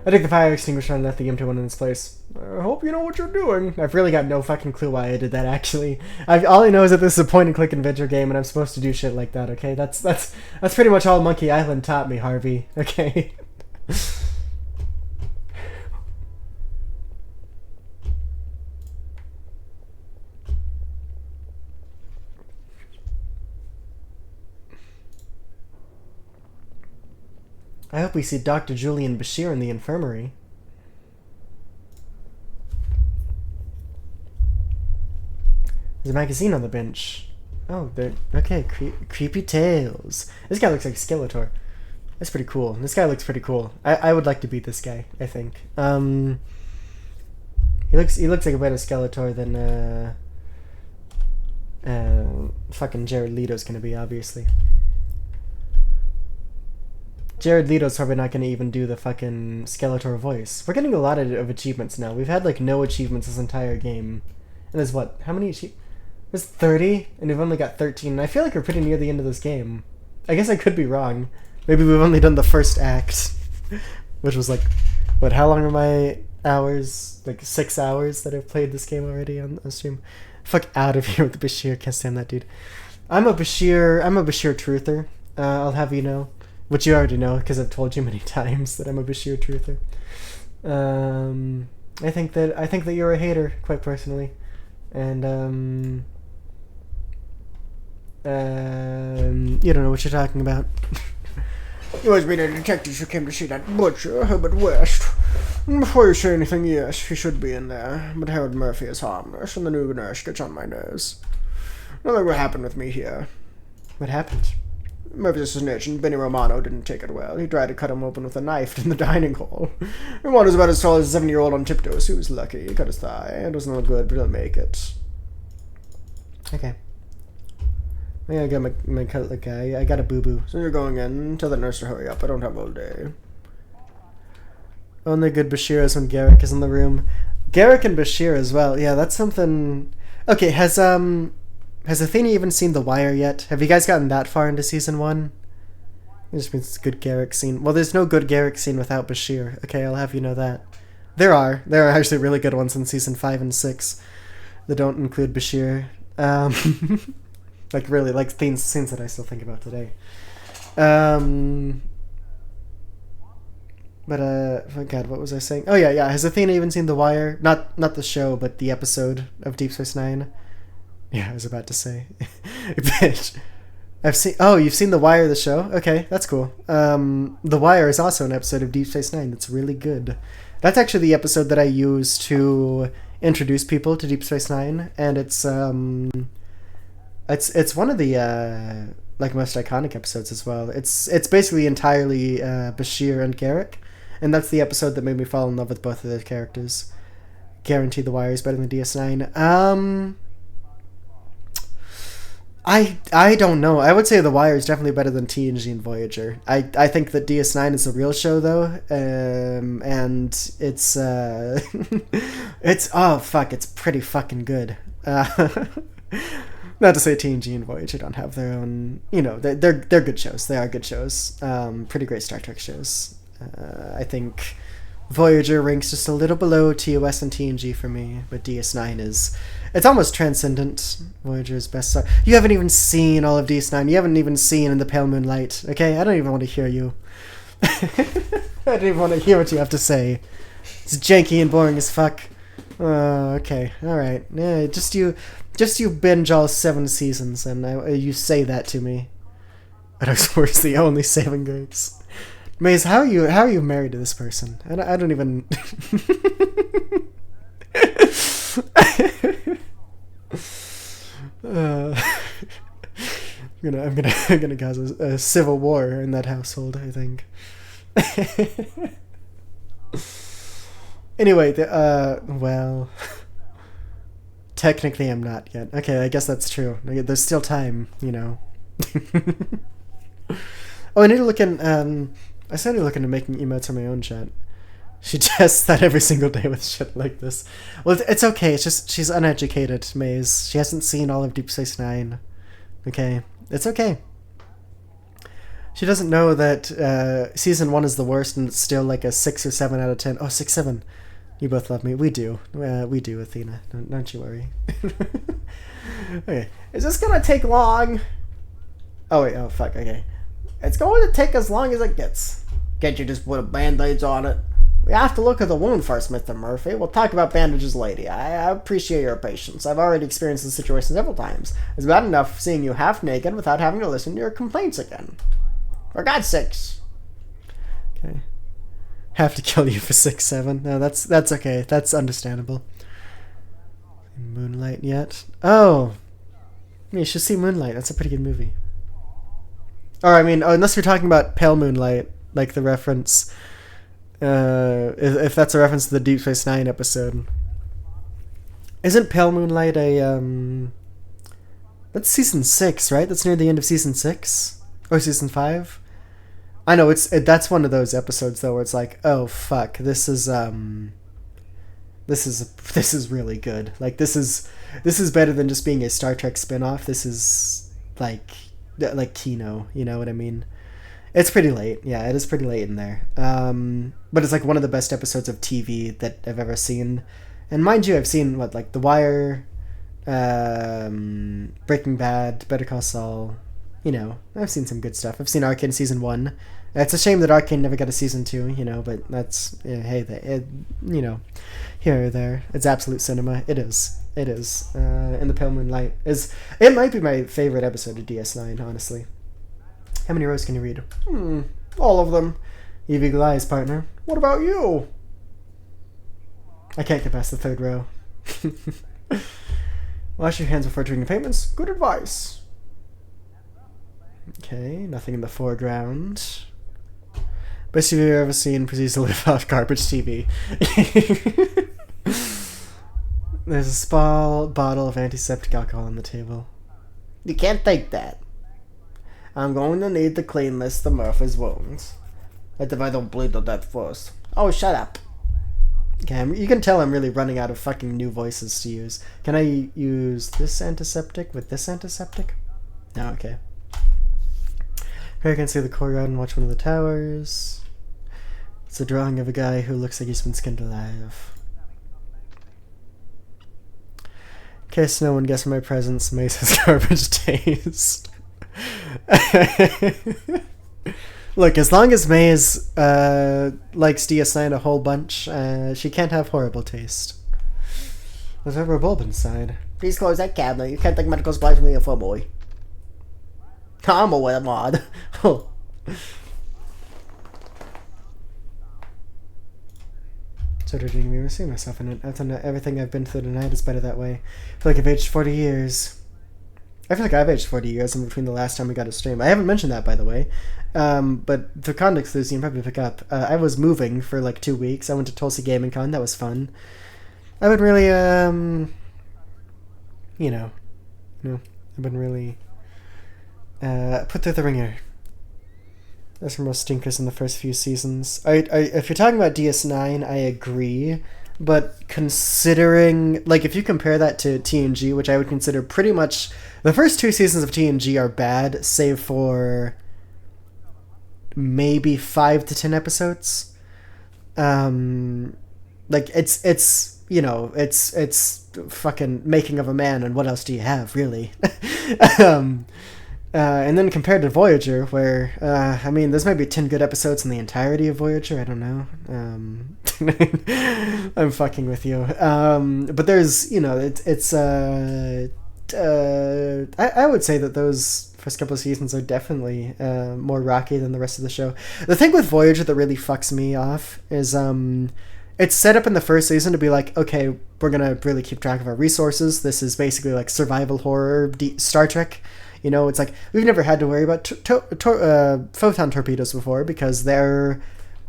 I took the fire extinguisher and left the empty one in its place. I hope you know what you're doing. I've really got no fucking clue why I did that, actually. All I know is that this is a point-and-click adventure game, and I'm supposed to do shit like that, okay? That's pretty much all Monkey Island taught me, Harvey, okay? I hope we see Dr. Julian Bashir in the infirmary. There's a magazine on the bench. Oh, okay. Creepy Tales. This guy looks like Skeletor. That's pretty cool. This guy looks pretty cool. I would like to beat this guy, I think. He looks like a better Skeletor than fucking Jared Leto's gonna be, obviously. Jared Leto's probably not going to even do the fucking Skeletor voice. We're getting a lot of achievements now. We've had, like, no achievements this entire game. And And there's what? How many? There's 30, and we've only got 13. And I feel like we're pretty near the end of this game. I guess I could be wrong. Maybe we've only done the first act, which was like, what? How long are my hours? Like 6 hours that I've played this game already on stream. Fuck out of here with the Bashir. Can't stand that dude. I'm a Bashir truther. I'll have you know, which you already know because I've told you many times that I'm a Bashir truther. I think that you're a hater, quite personally, and you don't know what you're talking about. You must be the detectives who came to see that butcher, Herbert West. Before you say anything, yes, he should be in there, but Harold Murphy is harmless, and the new nurse gets on my nerves. Nothing will happen with me here. What happened? Murphy's a snitch, and Benny Romano didn't take it well. He tried to cut him open with a knife in the dining hall. Romano's about as tall as a 7-year-old on tiptoes. He was lucky. He cut his thigh. It doesn't look good, but he'll make it. Okay. I gotta get my cutlet guy. I got a boo-boo. So you're going in. Tell the nurse to hurry up. I don't have all day. Only good Bashir is when Garrick is in the room. Garrick and Bashir as well. Yeah, that's something... Okay, has Athena even seen The Wire yet? Have you guys gotten that far into Season 1? It just means it's a good Garrick scene. Well, there's no good Garrick scene without Bashir. Okay, I'll have you know that. There are actually really good ones in Season 5 and 6 that don't include Bashir. Like, really, like scenes that I still think about today. But, oh God, what was I saying? Oh, yeah. Has Athena even seen The Wire? Not the show, but the episode of Deep Space Nine. Yeah, I was about to say. Bitch. You've seen The Wire, the show? Okay, that's cool. The Wire is also an episode of Deep Space Nine that's really good. That's actually the episode that I use to introduce people to Deep Space Nine, and it's one of the like most iconic episodes as well. It's basically entirely Bashir and Garrick, and that's the episode that made me fall in love with both of those characters. Guarantee The Wire is better than DS9. I don't know. I would say The Wire is definitely better than TNG and Voyager. I think that DS9 is a real show though, and it's it's pretty fucking good. Not to say TNG and Voyager don't have their own, they're good shows. They are good shows. Pretty great Star Trek shows. I think Voyager ranks just a little below TOS and TNG for me, but DS9 it's almost transcendent. Voyager's best star. You haven't even seen all of DS9. You haven't even seen In the Pale Moonlight. Okay, I don't even want to hear you. I don't even want to hear what you have to say. It's janky and boring as fuck. Okay, all right. Yeah, just you binge all 7 seasons, and you say that to me. But I swear the only saving grace. Maze, how are you married to this person? I don't even. I'm gonna cause a civil war in that household, I think. Anyway, well, technically I'm not yet. Okay, I guess that's true. There's still time, Oh, I need to look in. I started looking into making emotes on my own chat. She tests that every single day with shit like this. Well, it's okay. It's just she's uneducated, Maze. She hasn't seen all of Deep Space Nine. Okay, it's okay. She doesn't know that season 1 is the worst, and it's still like a 6 or 7 out of 10. Oh, 6, 7. You both love me. We do. We do, Athena. Don't you worry. Okay, is this gonna take long? Oh wait. Oh fuck. Okay. It's going to take as long as it gets. Can't you just put band-aids on it? We have to look at the wound first, Mr. Murphy. We'll talk about bandages later. I appreciate your patience. I've already experienced this situation several times. It's bad enough seeing you half naked without having to listen to your complaints again. For God's sakes. Okay. Have to kill you for 6, 7. No, that's okay. That's understandable. Moonlight yet? Oh. You should see Moonlight. That's a pretty good movie. Or, I mean, unless you're talking about Pale Moonlight, like the reference, if that's a reference to the Deep Space Nine episode. Isn't Pale Moonlight that's season 6, right? That's near the end of season 6? Or season 5? I know, that's one of those episodes, though, where it's like, oh, fuck, this is really good. Like, this is This is better than just being a Star Trek spin-off. This is like Kino, you know what I mean? It's pretty late. Yeah, it is pretty late in there. But it's like one of the best episodes of TV that I've ever seen. And mind you, I've seen what, like The Wire, Breaking Bad, Better Call Saul. You know, I've seen some good stuff. I've seen Arcane season 1. It's a shame that Arcane never got a season 2, you know, but that's, hey, you know, here or there. It's absolute cinema. It is. It is. In the Pale Moonlight it might be my favorite episode of DS9, honestly. How many rows can you read? All of them. You've eagle eyes, partner. What about you? I can't get past the third row. Wash your hands before doing the payments. Good advice. Okay, nothing in the foreground. Best TV you've ever seen proceeds to live off garbage TV. There's a small bottle of antiseptic alcohol on the table. You can't take that. I'm going to need to clean Mr. Murphy's wounds. As if I don't bleed to death first. Oh, shut up. Okay, you can tell I'm really running out of fucking new voices to use. Can I use this antiseptic with this antiseptic? No, okay. Here I can see the courtyard and watch one of the towers. It's a drawing of a guy who looks like he's been skinned alive. In case no one guessed my presence, Mace has garbage taste. Look, as long as Maze likes DS9 a whole bunch, she can't have horrible taste. There's a rubber bulb inside. Please close that cabinet. You can't take medical supplies from me for a boy. I'm a wet mod. So didn't even see myself in it. After everything I've been through tonight is better that way. I feel like I've aged 40 years. I feel like I've aged 40 years in between the last time we got a stream. I haven't mentioned that, by the way. But for context clues, you can probably pick up. I was moving for like 2 weeks. I went to Tulsa Gaming Con. That was fun. I would really, I've been really put through the ringer. There's some real stinkers in the first few seasons. If you're talking about DS9, I agree. But considering, like, if you compare that to TNG, which I would consider pretty much... The first 2 seasons of TNG are bad, save for maybe 5 to 10 episodes. Like, it's fucking Making of a Man, and what else do you have, really? And then compared to Voyager, where, there's maybe 10 good episodes in the entirety of Voyager, I don't know. I'm fucking with you. But there's, I would say that those first couple of seasons are definitely more rocky than the rest of the show. The thing with Voyager that really fucks me off is it's set up in the first season to be like, okay, we're going to really keep track of our resources. This is basically like survival horror Star Trek. You know, it's like, we've never had to worry about photon torpedoes before because they're,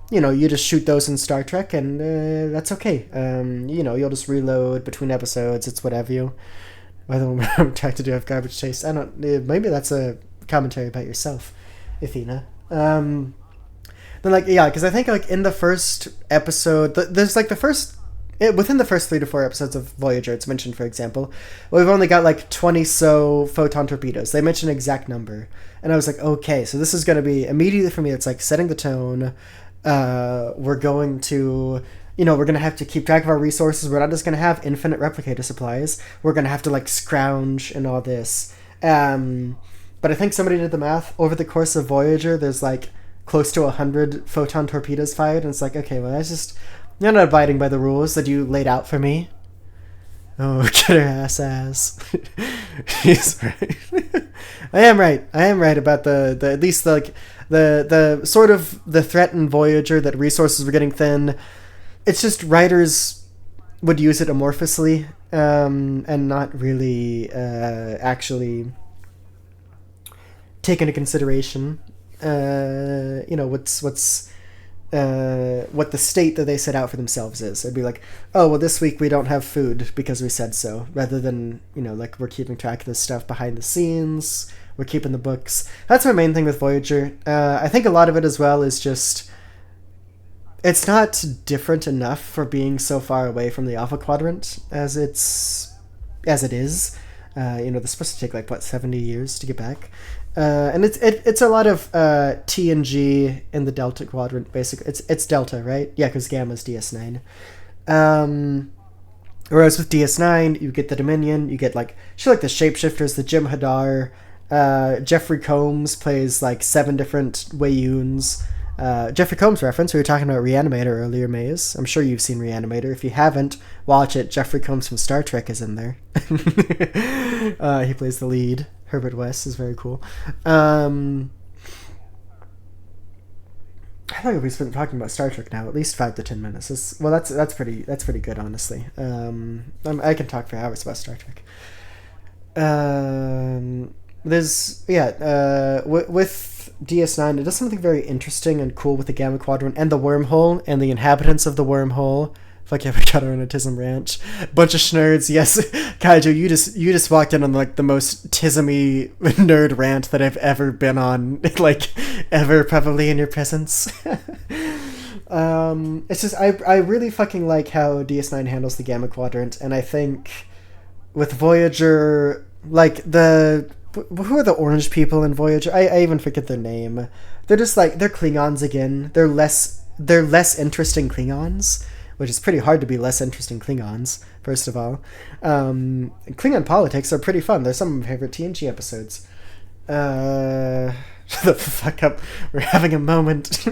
you just shoot those in Star Trek and that's okay. You'll just reload between episodes. It's whatever you. By the way, I'm trying to do have garbage taste. I don't. Maybe that's a commentary about yourself, Athena. Then because I think like in the first episode, there's like within the first 3 to 4 episodes of Voyager, it's mentioned, for example, we've only got like 20 photon torpedoes. They mention an exact number, and I was like, okay, so this is going to be immediately for me. It's like setting the tone. We're going to. We're going to have to keep track of our resources. We're not just going to have infinite replicator supplies. We're going to have to, like, scrounge and all this. But I think somebody did the math. Over the course of Voyager, there's, like, close to 100 photon torpedoes fired. And it's like, okay, well, you're not abiding by the rules that you laid out for me. Oh, get her ass. He's right. I am right about the at least, like, the sort of the threat in Voyager that resources were getting thin. It's just writers would use it amorphously and not really actually take into consideration what the state that they set out for themselves is. It'd be like, oh, well, this week we don't have food because we said so, rather than, like, we're keeping track of this stuff behind the scenes, we're keeping the books. That's my main thing with Voyager. I think a lot of it as well is just... It's not different enough for being so far away from the Alpha Quadrant as it's as it is. They're supposed to take like what 70 years to get back, and it's a lot of TNG in the Delta Quadrant. Basically, it's Delta, right? Yeah, because Gamma's DS9. Whereas with DS9, you get the Dominion, you get like the shapeshifters, the Jim Hadar. Jeffrey Combs plays like 7 different Wayuns. Jeffrey Combs reference, we were talking about Reanimator earlier, Maze. I'm sure you've seen Reanimator. If you haven't, watch it. Jeffrey Combs from Star Trek is in there. He plays the lead. Herbert West is very cool. I think we've been talking about Star Trek now at least 5 to 10 minutes. That's pretty good, honestly. I can talk for hours about Star Trek. With DS9, it does something very interesting and cool with the Gamma Quadrant and the wormhole and the inhabitants of the wormhole. Fuck yeah, we got our own autism ranch. Bunch of schnurds. Yes, Kaiju, you just walked in on like the most tismy nerd rant that I've ever been on, like ever, probably in your presence. It's just I really fucking like how DS9 handles the Gamma Quadrant, and I think with Voyager, like who are the orange people in Voyager? I even forget their name. They're just like, they're Klingons again. They're less interesting Klingons, which is pretty hard to be less interesting Klingons, first of all. Klingon politics are pretty fun. They're some of my favorite TNG episodes. Shut the fuck up. We're having a moment.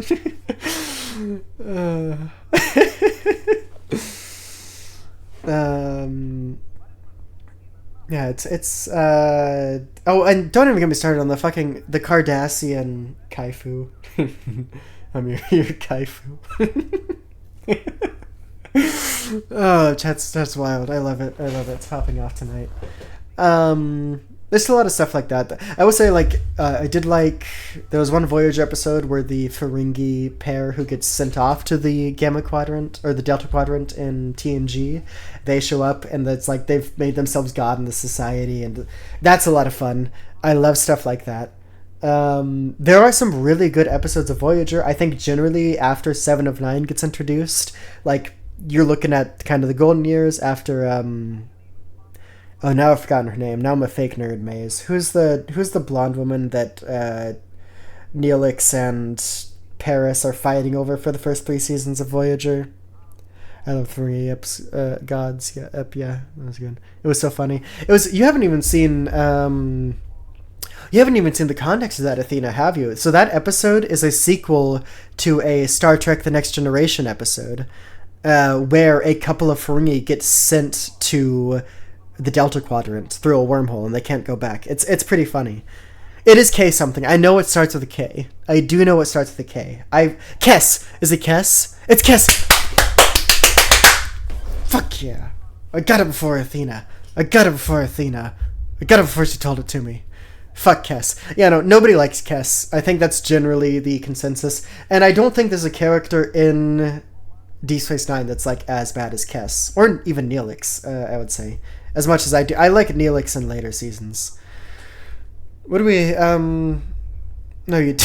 Yeah, it's oh, and don't even get me started on the Cardassian Kaifu. I'm your Kaifu. Oh, that's wild. I love it. It's popping off tonight. There's a lot of stuff like that. I would say, like, I did like, there was one Voyager episode where the Ferengi pair who gets sent off to the Gamma Quadrant, or the Delta Quadrant in TNG, they show up, and it's like they've made themselves God in the society, and that's a lot of fun. I love stuff like that. There are some really good episodes of Voyager. I think generally after 7 of 9 gets introduced, like, you're looking at kind of the golden years after, oh, now I've forgotten her name. Now I'm a fake nerd, Maze. Who's the blonde woman that Neelix and Paris are fighting over for the first 3 seasons of Voyager? I love 3 gods. Yeah, yeah, that was good. It was so funny. You haven't even seen the context of that, Athena, have you? So that episode is a sequel to a Star Trek: The Next Generation episode, where a couple of Ferengi get sent to the Delta Quadrant through a wormhole, and they can't go back. It's pretty funny. It is K something. I know it starts with a K. I do know it starts with a K. Kess! Is it Kess? It's Kess! Fuck yeah. I got it before Athena. I got it before she told it to me. Fuck Kess. Yeah, no, nobody likes Kess. I think that's generally the consensus. And I don't think there's a character in Deep Space Nine that's like as bad as Kess. Or even Neelix, I would say. As much as I do. I like Neelix in later seasons. What do we, no, you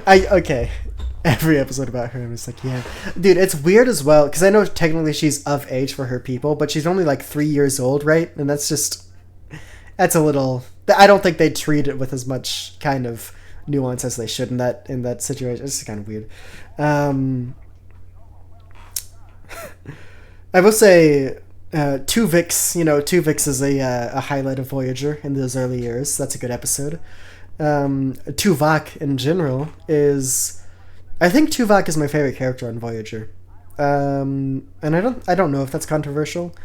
okay. Every episode about her, I'm just like, yeah. Dude, it's weird as well, because I know technically she's of age for her people, but she's only like 3 years old, right? And that's a little, I don't think they treat it with as much kind of nuance as they should in that situation. It's kind of weird. I will say, Tuvix, Tuvix is a highlight of Voyager in those early years. That's a good episode. Tuvok in general I think Tuvok is my favorite character on Voyager. And I don't know if that's controversial.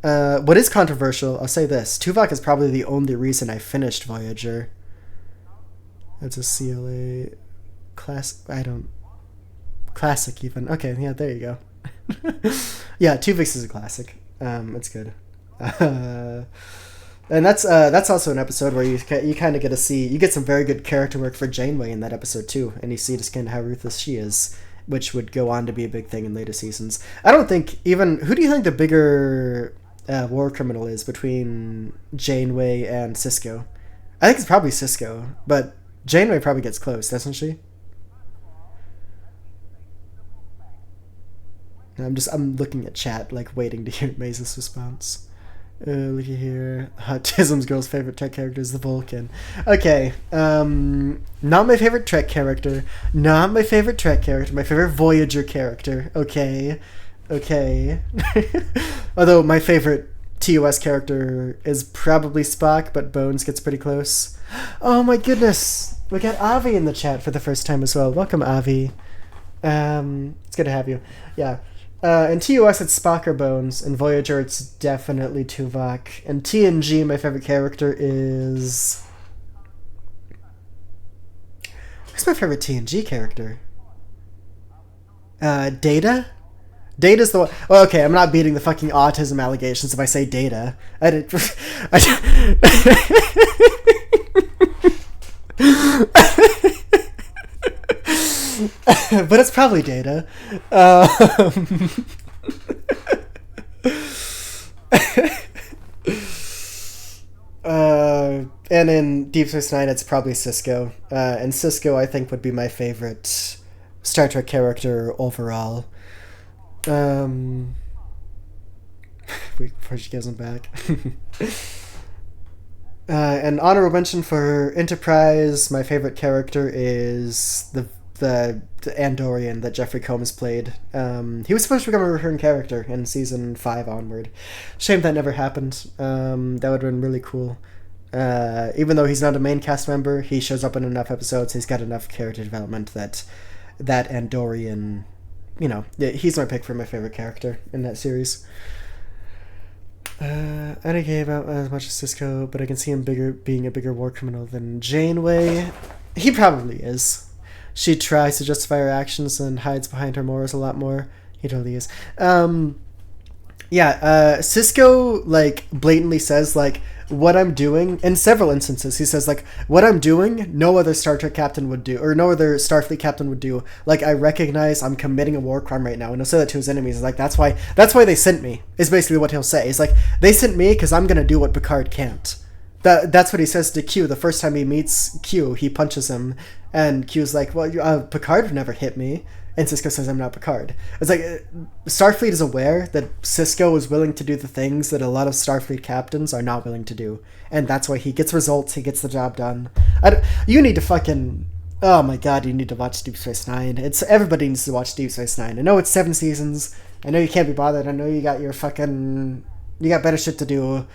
What is controversial, I'll say this. Tuvok is probably the only reason I finished Voyager. That's a CLA class. Classic even. Okay, yeah, there you go. Yeah, Tuvix is a classic. It's good. And that's also an episode where you kind of get some very good character work for Janeway in that episode too, and you see just kind of how ruthless she is, which would go on to be a big thing in later seasons. I don't think who do you think the bigger war criminal is between Janeway and Sisko? I think it's probably Sisko, but Janeway probably gets close, doesn't she? I'm looking at chat, like waiting to hear Maze's response. Looky here. Tism's girl's favorite Trek character is the Vulcan. Okay. Not my favorite Trek character. Not my favorite Trek character. My favorite Voyager character. Okay. Although my favorite TOS character is probably Spock, but Bones gets pretty close. Oh my goodness. We got Avi in the chat for the first time as well. Welcome, Avi. It's good to have you. Yeah. In TOS, it's Spock or Bones. In Voyager, it's definitely Tuvok. In TNG, my favorite character is... Who's my favorite TNG character? Data? Data's the one... Well, okay, I'm not beating the fucking autism allegations if I say Data. I did... But it's probably Data. And in Deep Space Nine, it's probably Sisko. And Sisko, I think, would be my favorite Star Trek character overall. Wait, before she gives him back. And honorable mention for Enterprise, my favorite character is the Andorian that Jeffrey Combs played. He was supposed to become a recurring character in season 5 onward. Shame that never happened. That would have been really cool. Even though he's not a main cast member, he shows up in enough episodes, he's got enough character development that Andorian, he's my pick for my favorite character in that series. I don't care about as much as Sisko, but I can see him being a bigger war criminal than Janeway. He probably is. She tries to justify her actions and hides behind her morals a lot more. He totally is. Sisko, blatantly says, what I'm doing, in several instances, he says, what I'm doing, no other Star Trek captain would do, or no other Starfleet captain would do. I recognize I'm committing a war crime right now, and he'll say that to his enemies. He's that's why they sent me, is basically what he'll say. He's they sent me because I'm going to do what Picard can't. That's what he says to Q the first time he meets Q. He punches him, and Q's well, Picard would never hit me. And Sisko says, I'm not Picard. It's Starfleet is aware that Sisko is willing to do the things that a lot of Starfleet captains are not willing to do. And that's why he gets results, he gets the job done. You need to fucking... Oh my god, you need to watch Deep Space Nine. Everybody needs to watch Deep Space Nine. I know it's 7 seasons. I know you can't be bothered. I know you got your fucking... You got better shit to do.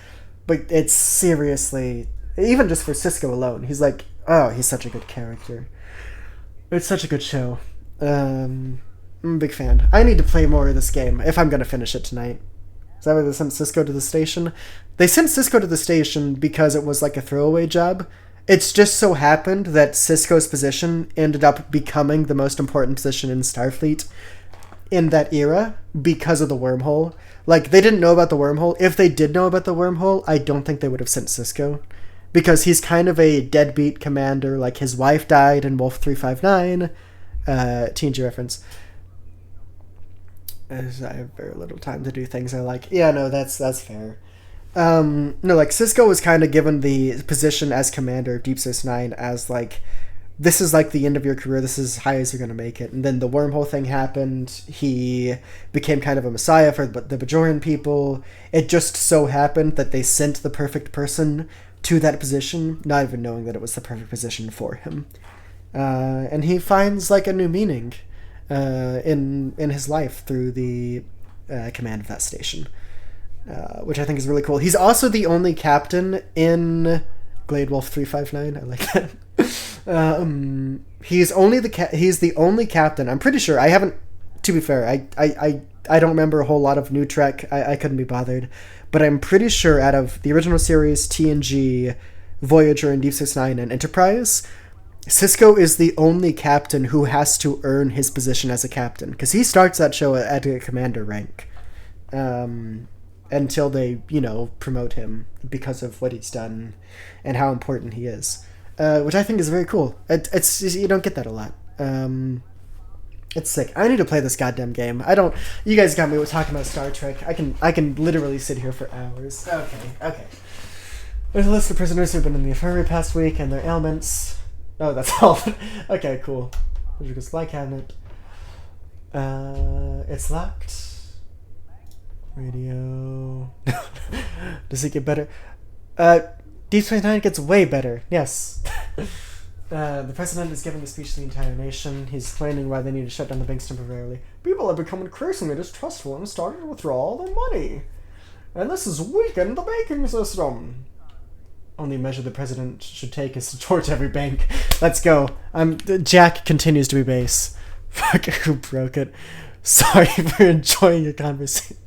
But it's seriously... Even just for Sisko alone, he's he's such a good character. It's such a good show. I'm a big fan. I need to play more of this game if I'm going to finish it tonight. Is that why they sent Sisko to the station? They sent Sisko to the station because it was a throwaway job. It's just so happened that Sisko's position ended up becoming the most important position in Starfleet in that era because of the wormhole. They didn't know about the wormhole. If they did know about the wormhole, I don't think they would have sent Sisko. Because he's kind of a deadbeat commander. His wife died in Wolf 359. TNG reference. I have very little time to do things I like. Yeah, no, that's fair. Sisko was kind of given the position as commander of Deep Space Nine as this is the end of your career, this is as high as you're going to make it. And then the wormhole thing happened, he became kind of a messiah for the Bajoran people. It just so happened that they sent the perfect person to that position, not even knowing that it was the perfect position for him. And he finds a new meaning in his life through the command of that station, which I think is really cool. He's also the only captain in Glade Wolf 359. I like that. He's the only captain. I'm pretty sure. I haven't. To be fair, I don't remember a whole lot of new Trek. I couldn't be bothered, but I'm pretty sure out of the original series, TNG, Voyager, and Deep Space Nine, and Enterprise, Sisko is the only captain who has to earn his position as a captain, because he starts that show at a commander rank until they, promote him because of what he's done and how important he is, which I think is very cool. It's you don't get that a lot. It's sick. I need to play this goddamn game. You guys got me talking about Star Trek. I can literally sit here for hours. Okay. There's a list of prisoners who've been in the infirmary past week and their ailments. Oh, that's all. Okay, cool. There's a supply cabinet. It's locked. Radio. Does it get better? Deep Space Nine gets way better. Yes. The president is giving a speech to the entire nation. He's explaining why they need to shut down the banks temporarily. People have become increasingly distrustful and started to withdraw all their money. And this has weakened the banking system. Only measure the president should take is to torch every bank. Let's go. Jack continues to be base. Fuck, who broke it? Sorry for enjoying your conversation.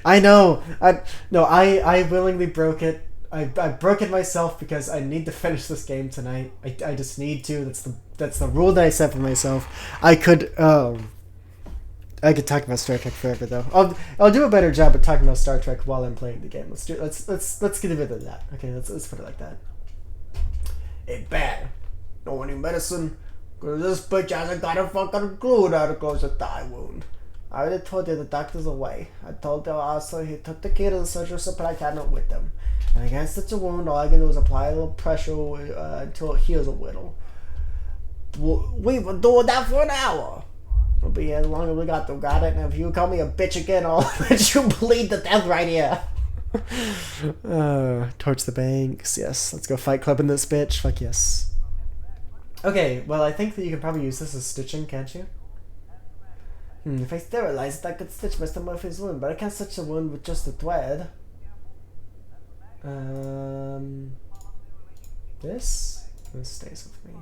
I know. I willingly broke it. I broke it myself because I need to finish this game tonight. I just need to. That's the rule that I set for myself. I could talk about Star Trek forever though. I'll do a better job at talking about Star Trek while I'm playing the game. Let's get rid of that. Okay, let's put it like that. Hey, bad. Know any medicine? Cause this bitch hasn't got a fucking clue how to close a thigh wound. I already told you the doctor's away. I told you also he took the key to the surgical supply cabinet with him. And against such a wound, all I can do is apply a little pressure until it heals a little. We've been doing that for an hour. We'll be here as long as we got it. And if you call me a bitch again, I'll let you bleed to death right here. Torch the banks. Yes, let's go Fight Club in this bitch. Fuck yes. Okay, well, I think that you can probably use this as stitching, can't you? If I sterilize it, I could stitch Mr. Murphy's wound, but I can't stitch a wound with just a thread. This stays with me.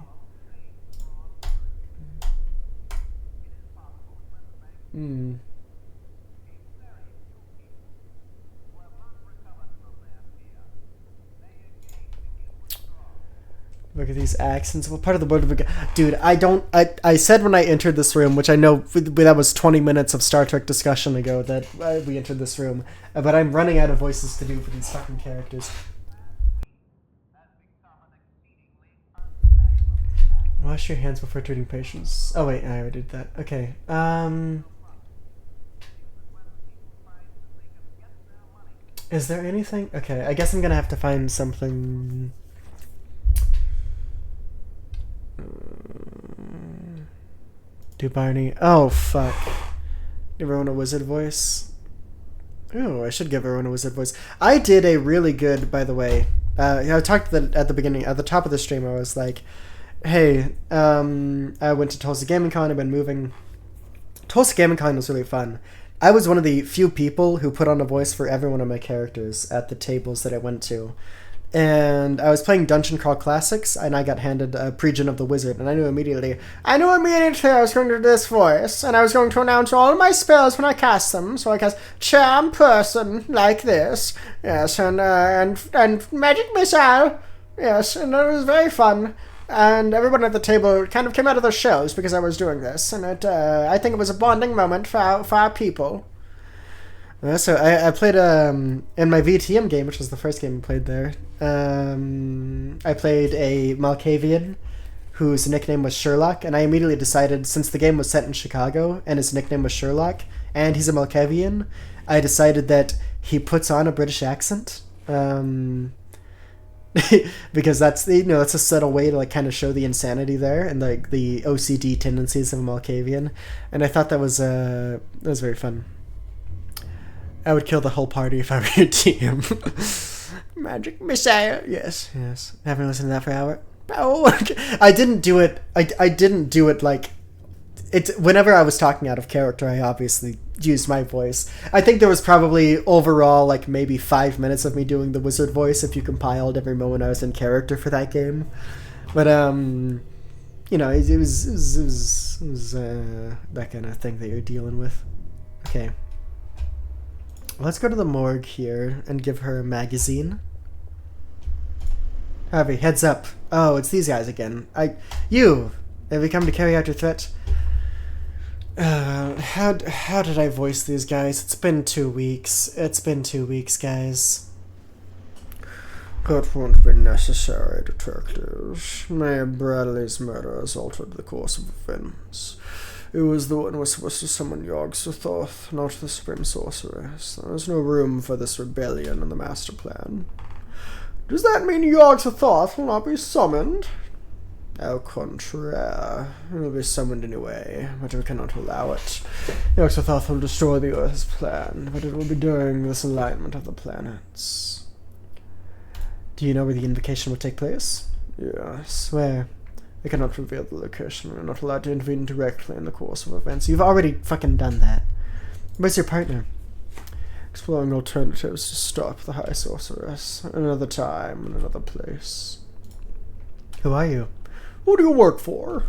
Look at these accents. What part of the world have we got? Dude, I said when I entered this room, which I know that was 20 minutes of Star Trek discussion ago that we entered this room, but I'm running out of voices to do for these fucking characters. Wash your hands before treating patients. Oh wait, I already did that. Okay. Is there anything? Okay, I guess I'm gonna have to find something. Do Barney? Oh fuck! Give everyone a wizard voice. Oh, I should give everyone a wizard voice. I did a really good, by the way. I talked at the beginning, at the top of the stream. I was like, "Hey, I went to Tulsa Gaming Con. I've been moving. Tulsa Gaming Con was really fun. I was one of the few people who put on a voice for every one of my characters at the tables that I went to." And I was playing Dungeon Crawl Classics, and I got handed a Pregen of the Wizard, and I knew immediately I was going to do this voice, and I was going to announce all of my spells when I cast them. So I cast Charm Person, like this, yes, and Magic Missile, yes, and it was very fun. And everyone at the table kind of came out of their shells because I was doing this, and I think it was a bonding moment for our people. So I played in my VTM game, which was the first game I played there. I played a Malkavian whose nickname was Sherlock, and I immediately decided, since the game was set in Chicago and his nickname was Sherlock, and he's a Malkavian, I decided that he puts on a British accent. Because that's that's a subtle way to like kind of show the insanity there and like the OCD tendencies of a Malkavian, and I thought that was very fun. I would kill the whole party if I were your team. Magic Messiah. Yes. Haven't listened to that for an hour. Oh, I didn't do it. I didn't do it like it. Whenever I was talking out of character, I obviously used my voice. I think there was probably overall like maybe 5 minutes of me doing the wizard voice if you compiled every moment I was in character for that game. But it was that kind of thing that you're dealing with. Okay. Let's go to the morgue here and give her a magazine. Harvey, heads up. Oh, it's these guys again. Have you come to carry out your threat? How did I voice these guys? It's been 2 weeks. It's been 2 weeks, guys. It won't be necessary, detectives. Mayor Bradley's murder has altered the course of events. It was the one who was supposed to summon Yogg-Sothoth, not the Supreme Sorceress. There is no room for this rebellion in the master plan. Does that mean Yogg-Sothoth will not be summoned? Au contraire, it will be summoned anyway, but we cannot allow it. Yogg-Sothoth will destroy the Earth as planned, but it will be during this alignment of the planets. Do you know where the invocation will take place? Yes. Where? I cannot reveal the location. We are not allowed to intervene directly in the course of events. You've already fucking done that. Where's your partner? Exploring alternatives to stop the High Sorceress. Another time, in another place. Who are you? Who do you work for?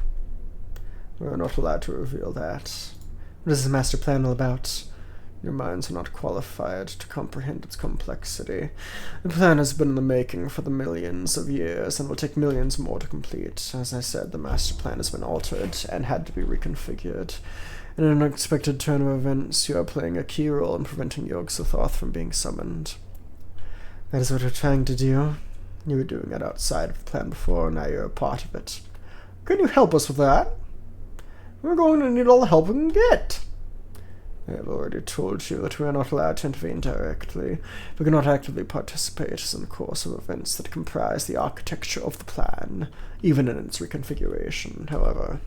We are not allowed to reveal that. What is this master plan all about? Your minds are not qualified to comprehend its complexity. The plan has been in the making for the millions of years and will take millions more to complete. As I said, the master plan has been altered and had to be reconfigured. In an unexpected turn of events, you are playing a key role in preventing Yogg-Sothoth from being summoned. That is what we're trying to do. You were doing it outside of the plan before, now you're a part of it. Can you help us with that? We're going to need all the help we can get. I have already told you that we are not allowed to intervene directly. We cannot actively participate in the course of events that comprise the architecture of the plan, even in its reconfiguration. However,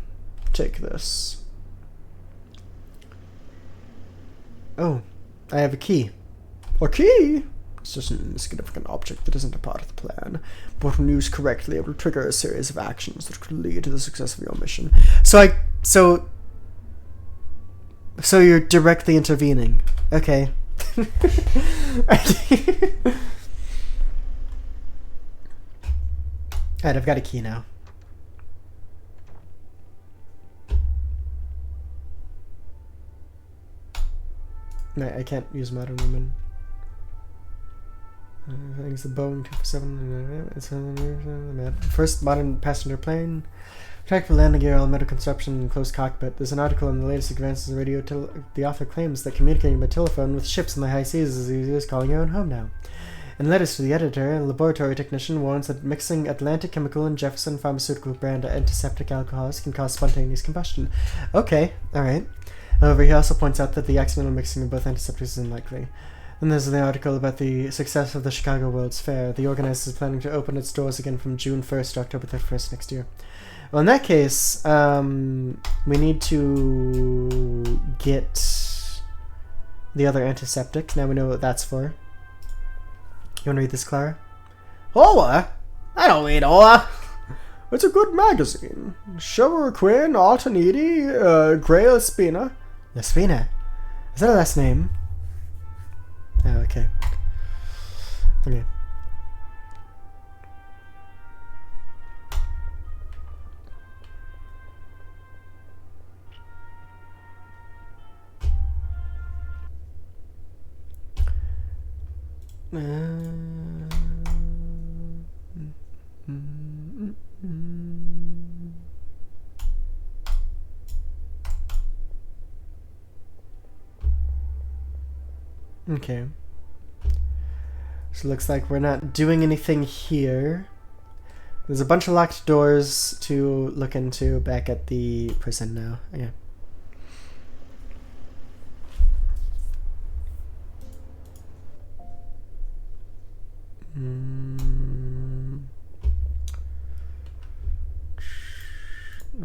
take this. Oh, I have a key. A key? It's just an insignificant object that isn't a part of the plan, but when used correctly, it will trigger a series of actions that could lead to the success of your mission. So you're directly intervening. Okay. Alright, I've got a key now. No, I can't use Modern Woman. I think it's the Boeing 247. First modern passenger plane. Track for landing gear, all metal construction, and closed cockpit. There's an article on the latest advances in radio. The author claims that communicating by telephone with ships in the high seas is as easy as calling your own home now. In letters to the editor, a laboratory technician warns that mixing Atlantic Chemical and Jefferson Pharmaceutical brand antiseptic alcohols can cause spontaneous combustion. Okay, alright. However, he also points out that the accidental mixing of both antiseptics is unlikely. Then there's the article about the success of the Chicago World's Fair. The organizer is planning to open its doors again from June 1st to October 31st next year. Well, in that case, we need to get the other antiseptic. Now we know what that's for. You want to read this, Clara? Hola? I don't read Hola. It's a good magazine. Chivalry Quinn, Altaniti, Grey Espina. Espina? Is that a last name? Oh, okay. Okay. Okay. So it looks like we're not doing anything here. There's a bunch of locked doors to look into back at the prison now. Yeah.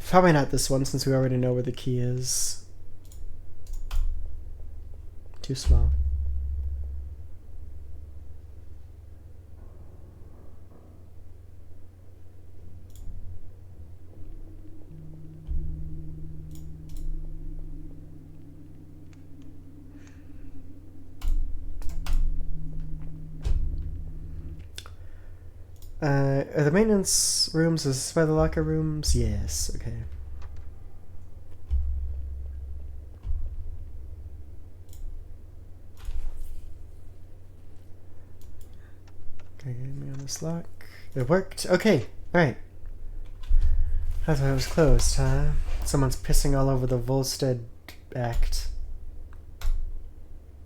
Probably not this one, since we already know where the key is. Too small. Are the maintenance rooms, is this by the locker rooms? Yes, okay. Okay, get me on this lock. It worked. Okay, alright. I thought it was closed, huh? Someone's pissing all over the Volstead Act.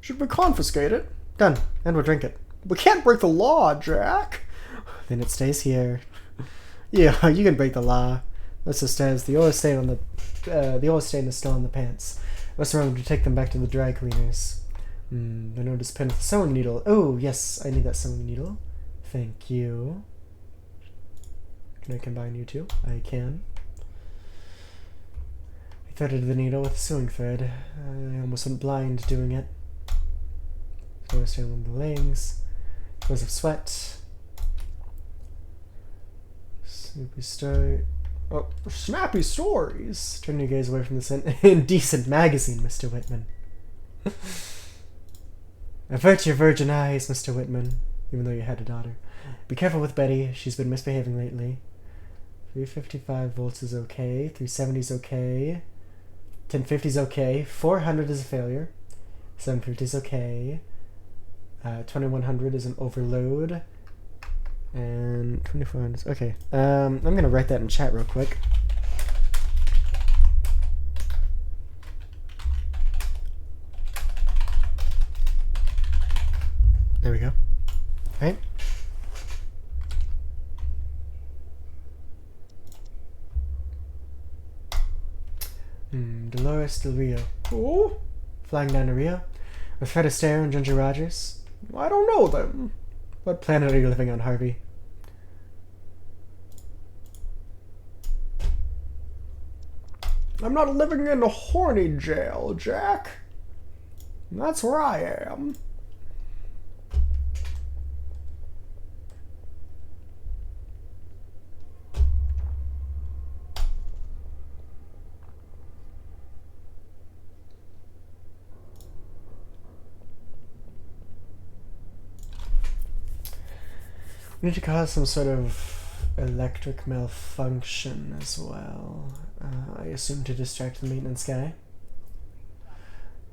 Should we confiscate it? Done. And we'll drink it. We can't break the law, Jack. Then it stays here. Yeah, you can break the law. That's just as the oil stain on the oil stain is still on the pants. Must remember to take them back to the dry cleaners. I noticed pen with the sewing needle. Oh yes, I need that sewing needle. Thank you. Can I combine you two? I can. I threaded the needle with a sewing thread. I almost went blind doing it. So I started on the legs. Cause of sweat. Snoopy start. Oh, snappy stories. Turn your gaze away from this indecent magazine, Mr. Whitman. Avert your virgin eyes, Mr. Whitman, even though you had a daughter. Be careful with Betty. She's been misbehaving lately. 355 volts is okay. 370 is okay. 1050 is okay. 400 is a failure. 750 is okay. 2100 is an overload. And 2400 is okay. I'm gonna write that in chat real quick. There we go. Right. Dolores Del Rio. Oh? Flying down to Rio. With Fred Astaire and Ginger Rogers. I don't know them. What planet are you living on, Harvey? I'm not living in a horny jail, Jack. That's where I am. We need to cause some sort of electric malfunction as well. I assume to distract the maintenance guy.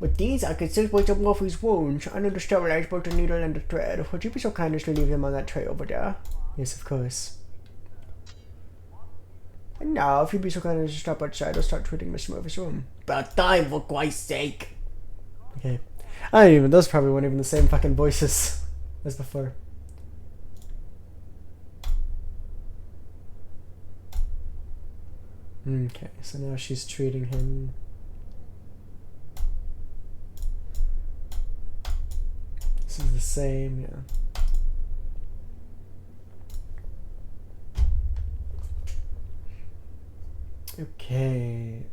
With these, I could still wait up Wolfie's wounds. I know to sterilize both the needle and the thread. Would you be so kind as to leave them on that tray over there? Yes, of course. And now, if you'd be so kind as to stop outside, I'll start treating Miss Murphy's room. About time, for Christ's sake. Okay. I don't even, those probably weren't even the same fucking voices as before. Okay, so now she's treating him. This is the same, yeah. Okay,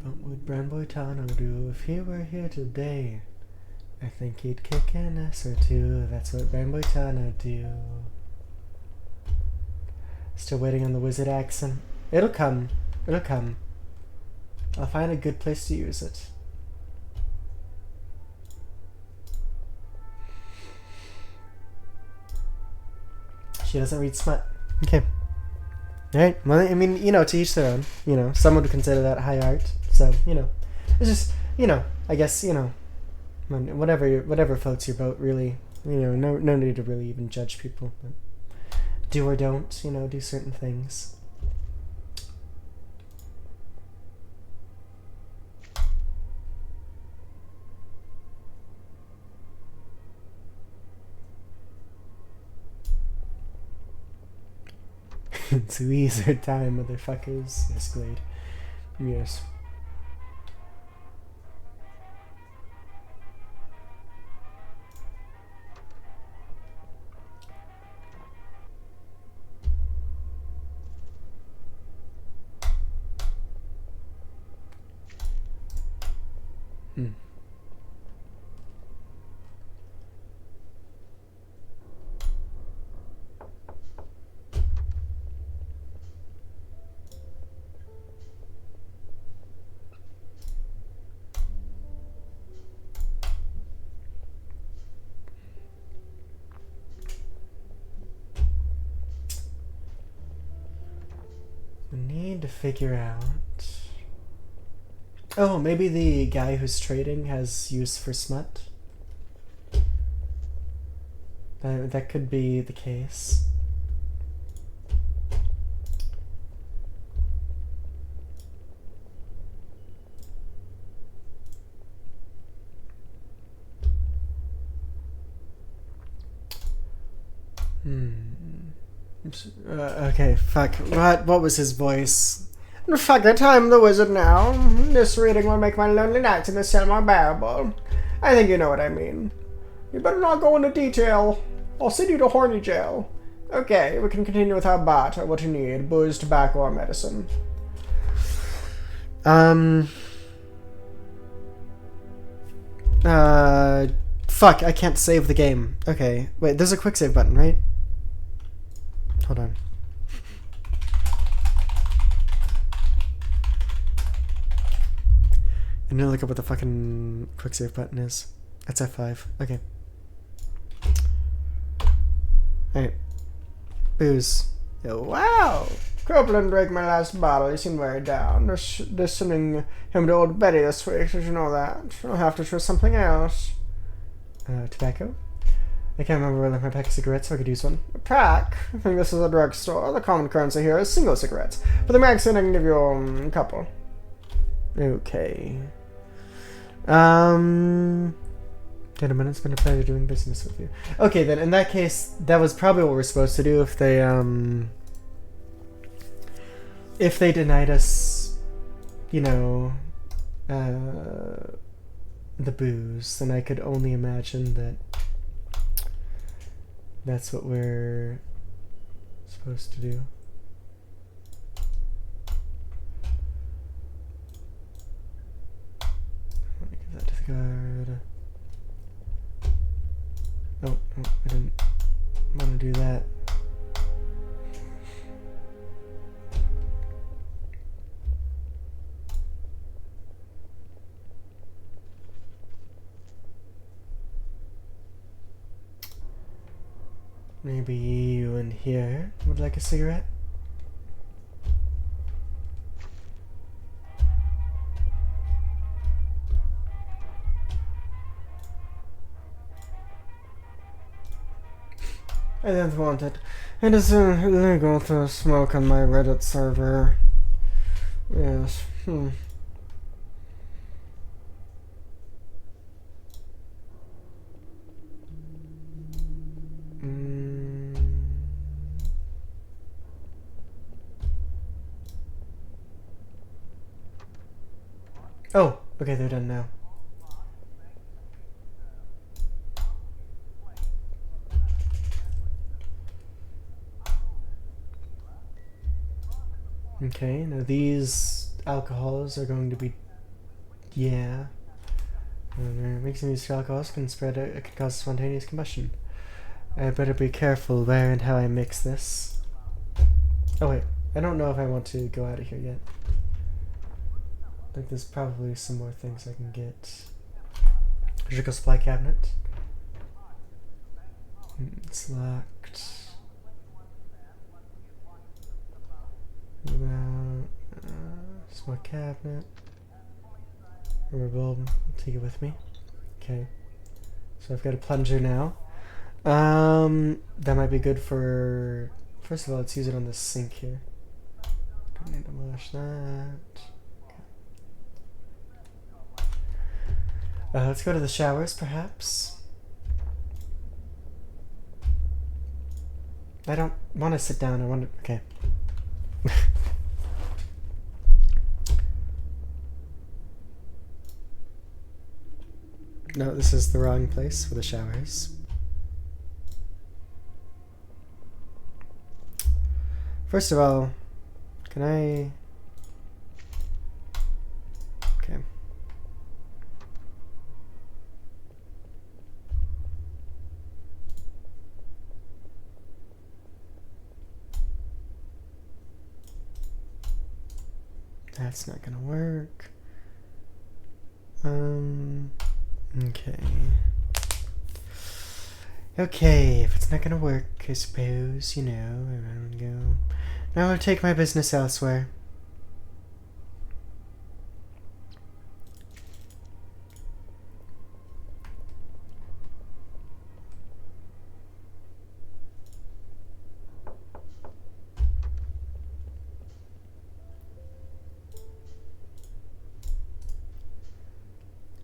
what would Brand Tano do if he were here today? I think he'd kick an ass or two. That's what Brand Tano do. Still waiting on the wizard accent. It'll come. It'll come. I'll find a good place to use it. She doesn't read smut. Okay. Alright. Well, I mean, you know, to each their own. You know, some would consider that high art. So, you know. It's just, you know, I guess, you know, whatever floats your boat, really. You know, no need to really even judge people. But do or don't, you know, do certain things. To ease our time, motherfuckers. Yes, Glade. Yes. We need to figure out... Oh, maybe the guy who's trading has use for smut? That could be the case. Okay, fuck. What was his voice? Fuck it, I'm the wizard now. This reading will make my lonely nights in the cell more bearable. I think you know what I mean. You better not go into detail. I'll send you to horny jail. Okay, we can continue with our bat. What you need, booze, tobacco, or medicine. Fuck, I can't save the game. Okay, wait, there's a quick save button, right? Hold on. I need to look up what the fucking quick save button is. That's F5. Okay. Alright. Booze. Oh, wow! Copeland drank my last bottle. He seemed very down. They're sending him to Old Betty this week. Did you know that? I'll have to try something else. Tobacco? I can't remember whether my pack of cigarettes, so I could use one. A pack? I think this is a drugstore. The common currency here is single cigarettes. For the magazine, I can give you a couple. Okay. Gentlemen, it's been a pleasure doing business with you. Okay, then, in that case, that was probably what we're supposed to do if they denied us, you know, the booze, then I could only imagine that that's what we're supposed to do. Let me give that to the guard. Oh, no, I didn't want to do that. Maybe you in here would like a cigarette? I didn't want it. It is illegal to smoke on my Reddit server. Yes. Oh, okay, they're done now. Okay, now these alcohols are going to be, yeah. Mixing these alcohols can spread, it can cause spontaneous combustion. I better be careful where and how I mix this. Oh wait, I don't know if I want to go out of here yet. I think there's probably some more things I can get. Surgical supply cabinet. It's locked. Small cabinet. Rubber bulb. I'll take it with me. Okay. So I've got a plunger now. That might be good for... First of all, let's use it on the sink here. Don't need to wash that. Let's go to the showers, perhaps. I don't want to sit down. I want to... Okay. No, this is the wrong place for the showers. First of all, can I... Okay. That's not gonna work. Okay. Okay, if it's not gonna work, I suppose, you know, I'm gonna go. Now I'll take my business elsewhere.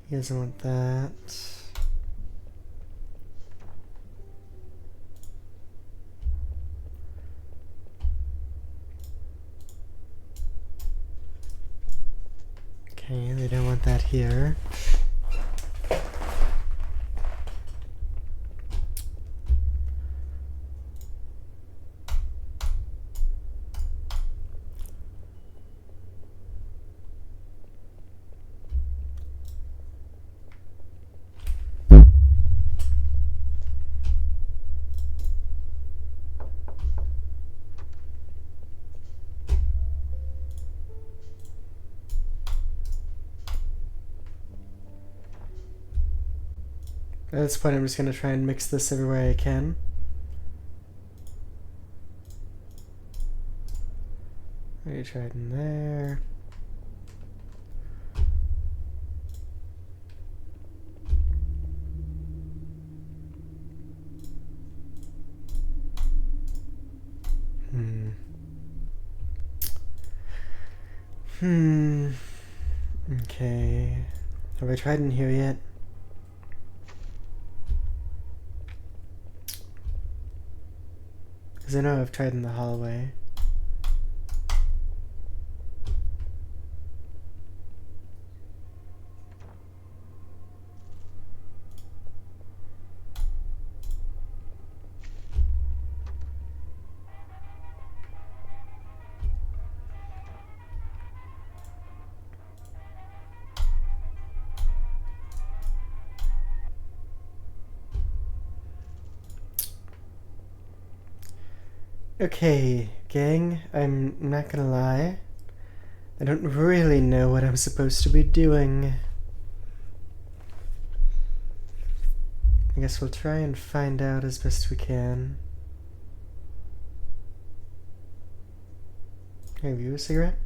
He doesn't want that. Okay, they don't want that here. At this point, I'm just gonna try and mix this everywhere I can. Already tried in there. Okay. Have I tried in here yet? Because I know I've tried in the hallway. Okay, gang, I'm not gonna lie. I don't really know what I'm supposed to be doing. I guess we'll try and find out as best we can. Have you a cigarette?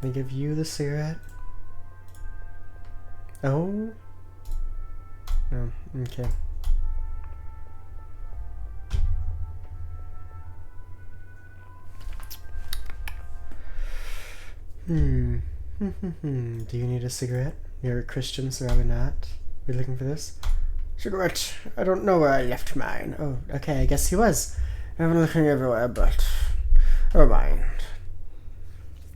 Let me give you the cigarette. Oh? No, okay. Do you need a cigarette? You're a Christian, so probably not. Are you looking for this? Cigarette. I don't know where I left mine. Oh, okay, I guess he was. I've been looking everywhere, but never mind.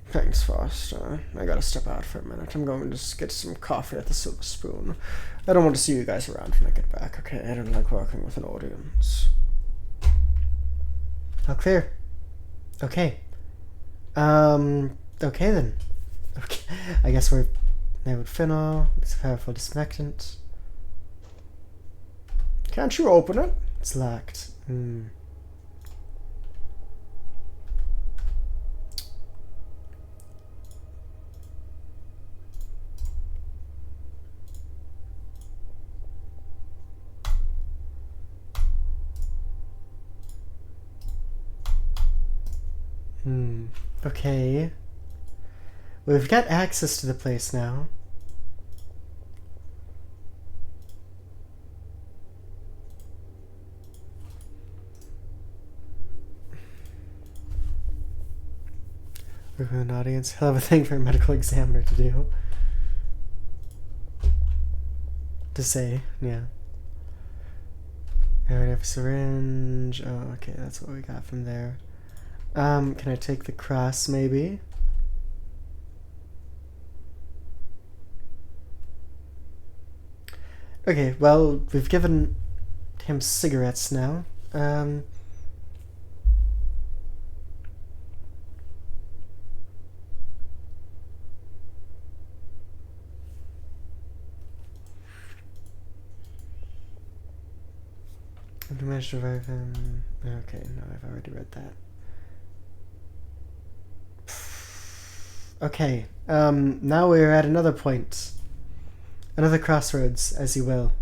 Thanks, Foster. I gotta step out for a minute. I'm going to get some coffee at the Silver Spoon. I don't want to see you guys around when I get back, okay? I don't like working with an audience. All clear. Okay. Okay then. Okay. I guess we're there with phenol. It's a powerful disinfectant. Can't you open it? It's locked. Okay. We've got access to the place now. We're an audience. Hell of a thing for a medical examiner to do. To say, yeah. I already have a syringe. Oh, okay, that's what we got from there. Can I take the cross, maybe? Okay, well, we've given him cigarettes now. Have you managed to revive him? Okay, no, I've already read that. Okay, now we're at another point. Another crossroads, as you will.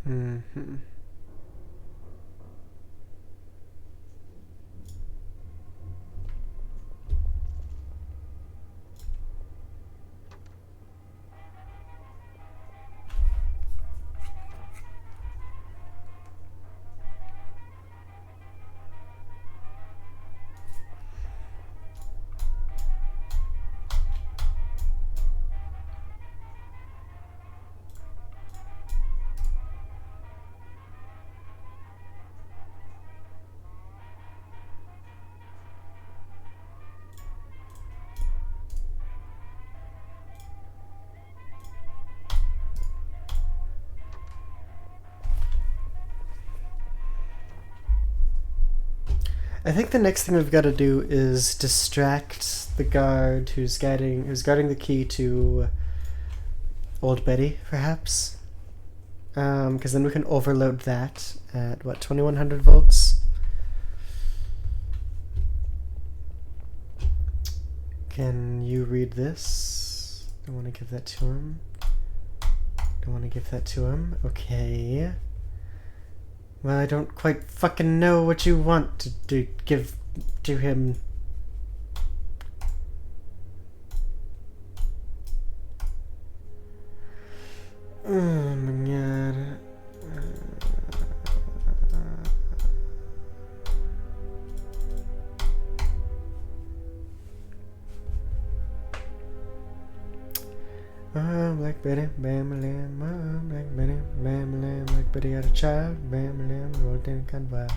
Mm-hmm. I think the next thing we've got to do is distract the guard who's guarding the key to Old Betty, perhaps. Because then we can overload that at what, 2100 volts. Can you read this? Don't want to give that to him. Don't want to give that to him. Okay. Well, I don't quite fucking know what you want to give to him. Oh my god. Oh, Black Betty, bam lamb, oh, Black Betty, bam lamb, Black Betty had a child, bam lamb, rolled in kind of wild.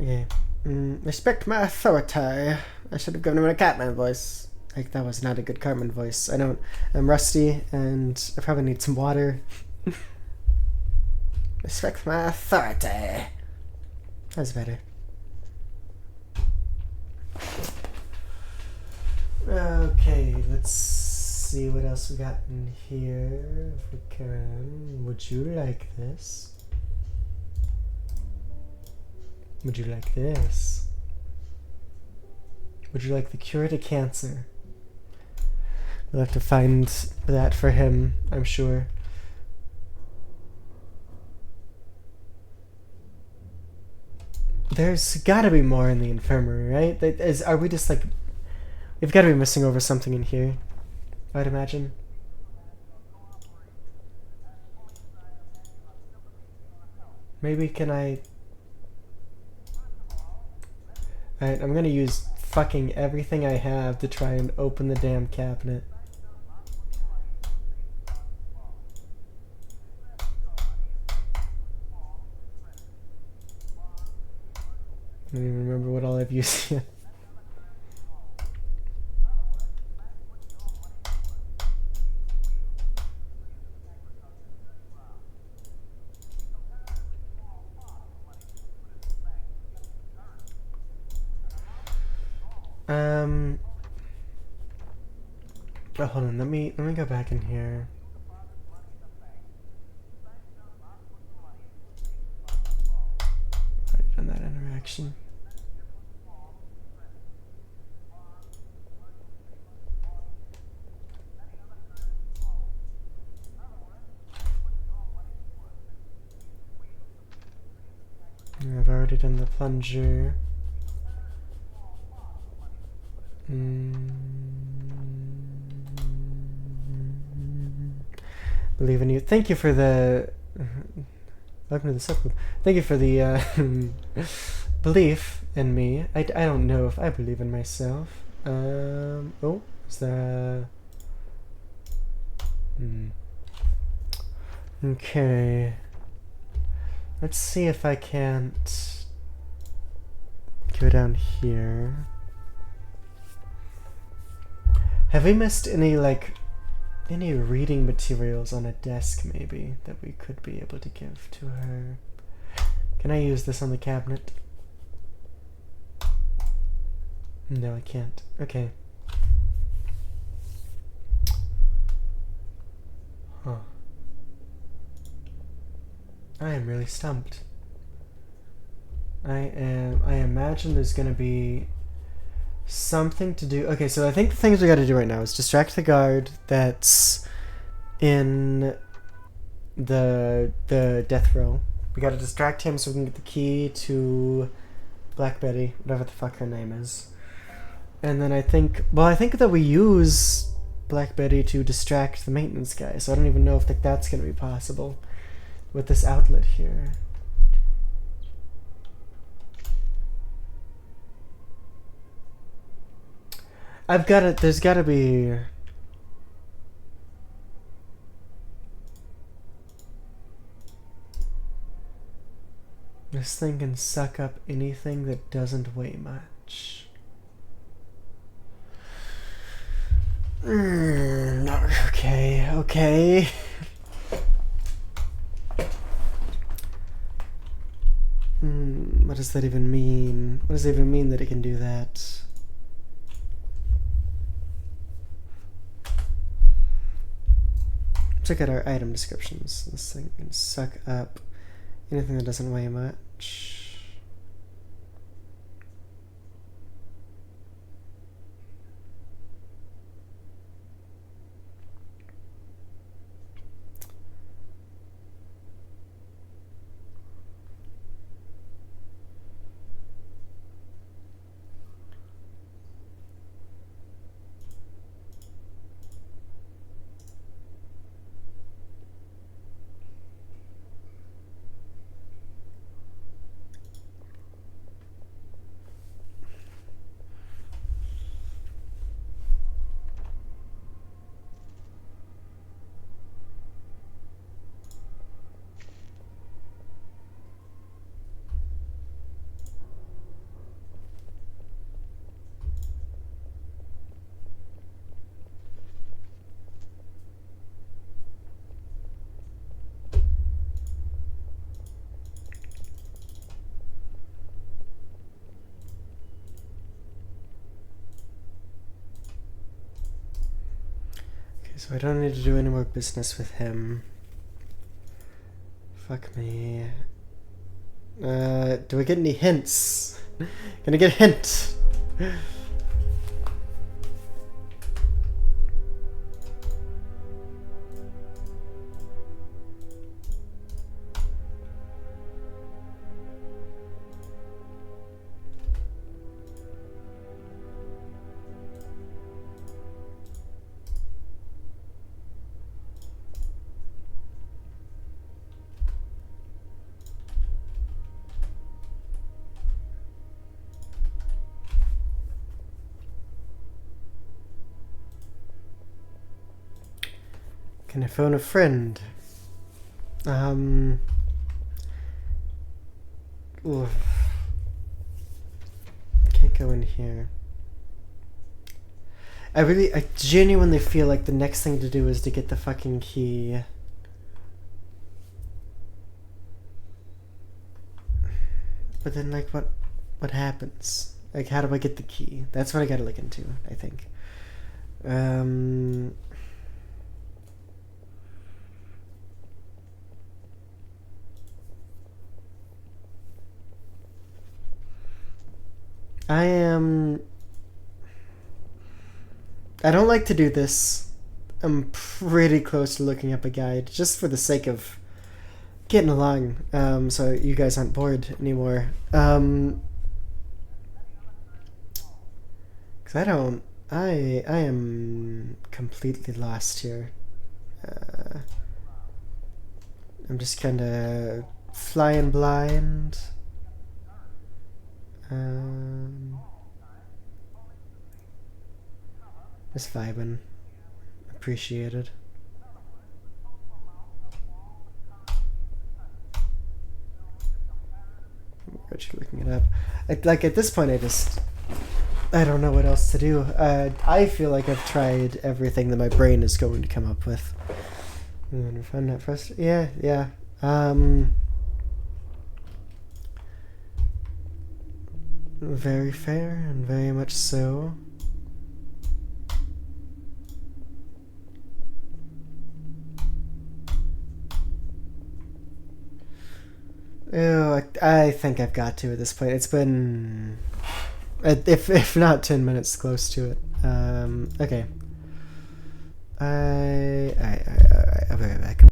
Okay. Respect my authority. I should have given him a Catman voice. Like, that was not a good Cartman voice. I'm rusty, and I probably need some water. Respect my authority. That's better. Okay, let's see what else we got in here. If we can. Would you like this? Would you like this? Would you like the cure to cancer? We'll have to find that for him, I'm sure. There's gotta be more in the infirmary, right? Are we just like... We've gotta be missing over something in here, I'd imagine. Maybe can I... Alright, I'm gonna use fucking everything I have to try and open the damn cabinet. I don't even remember what all I've used yet. Oh, hold on, let me go back in here. Already done that interaction. I've already done the plunger. Believe in you. Thank you for the... Welcome to the subgroup. Thank you for the belief in me. I don't know if I believe in myself. Oh, is there Okay. Let's see if I can't go down here. Have we missed any, like, any reading materials on a desk, maybe, that we could be able to give to her? Can I use this on the cabinet? No, I can't. Okay. Huh. I am really stumped. I imagine there's gonna be something to do. Okay, so I think the things we gotta do right now is distract the guard that's in the death row. We gotta distract him so we can get the key to Black Betty, whatever the fuck her name is. And then I think that we use Black Betty to distract the maintenance guy, so I don't even know if that's gonna be possible with this outlet here. There's gotta be... This thing can suck up anything that doesn't weigh much. Okay. What does that even mean? What does it even mean that it can do that? Check out our item descriptions. This thing can suck up anything that doesn't weigh much. So I don't need to do any more business with him. Fuck me. Do I get any hints? Can I get a hint? Can I phone a friend? Oof. Can't go in here. I genuinely feel like the next thing to do is to get the fucking key. But then, like, what happens? Like, how do I get the key? That's what I gotta look into, I think. I don't like to do this. I'm pretty close to looking up a guide, just for the sake of getting along, so you guys aren't bored anymore. Cause I am completely lost here. I'm just kinda flying blind. Just vibing. Appreciated. I'm actually looking it up. Like at this point, I don't know what else to do. I feel like I've tried everything that my brain is going to come up with. And if I'm not frustrated, yeah. Very fair and very much so. Ew, I think I've got to at this point. It's been, if not 10 minutes, close to it. Okay. I'll be right back.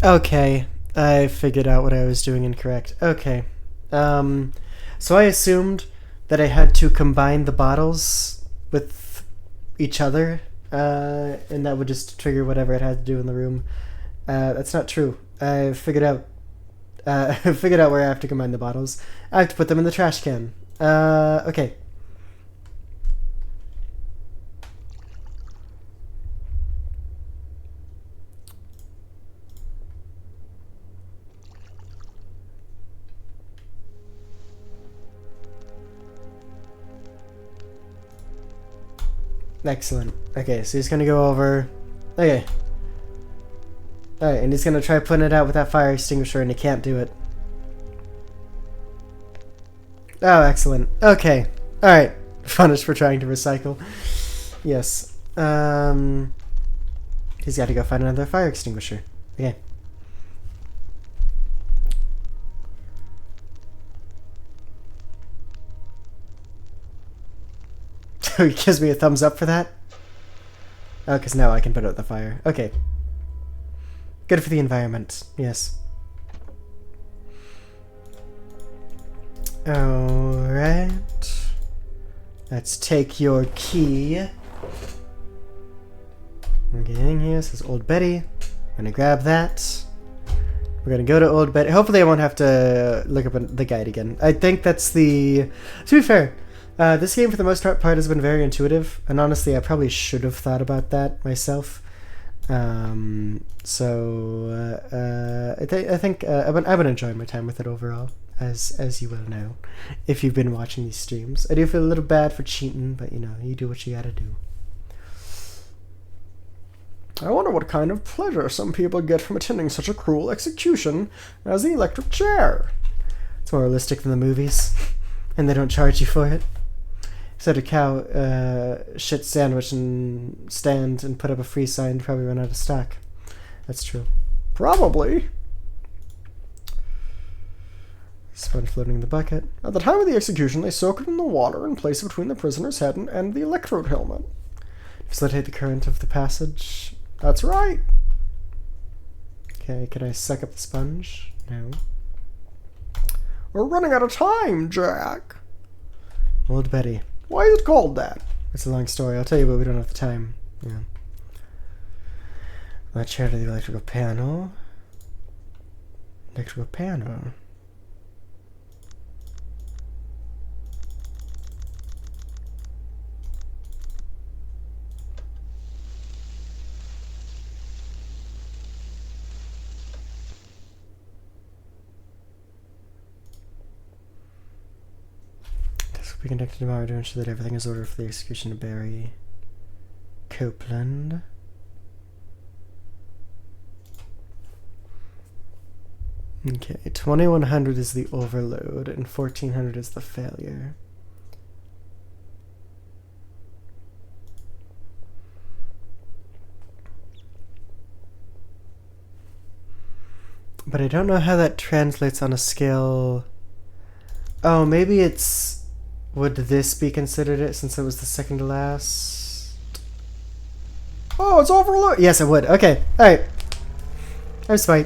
Okay, I figured out what I was doing incorrect. Okay. So I assumed that I had to combine the bottles with each other, and that would just trigger whatever it had to do in the room. That's not true. I figured out. I figured out where I have to combine the bottles. I have to put them in the trash can. Okay. Excellent. Okay, so he's gonna go over. Okay. Alright, and he's gonna try putting it out with that fire extinguisher, and he can't do it. Oh, excellent. Okay. Alright. Punished for trying to recycle. Yes. He's got to go find another fire extinguisher. Okay. He gives me a thumbs up for that? Oh, because now I can put out the fire. Okay. Good for the environment. Yes. Alright. Let's take your key. We're getting here. This is Old Betty. I'm gonna grab that. We're gonna go to Old Betty. Hopefully I won't have to look up the guide again. I think that's the... To be fair, this game for the most part has been very intuitive, and honestly I probably should have thought about that myself. I think I've been enjoying my time with it overall, as you will know, if you've been watching these streams. I do feel a little bad for cheating, but you know, you do what you gotta do. I wonder what kind of pleasure some people get from attending such a cruel execution as the electric chair. It's more realistic than the movies, and they don't charge you for it. Instead of cow shit sandwich and stand and put up a free sign, probably run out of stock. That's true. Probably. Sponge floating in the bucket. At the time of the execution, they soak it in the water and place it between the prisoner's head and the electrode helmet. Facilitate the current of the passage. That's right. Okay, can I suck up the sponge? No. We're running out of time, Jack. Old Betty. Why is it called that? It's a long story. I'll tell you, but we don't have the time. Yeah. Let's share to the electrical panel. Electrical panel. Be conducted tomorrow to ensure that everything is ordered for the execution of Barry Copeland. Okay, 2100 is the overload and 1400 is the failure. But I don't know how that translates on a scale. Oh, maybe it's... Would this be considered it since it was the second to last? Oh, it's overload. Yes, it would. Okay. Alright. I'm smart.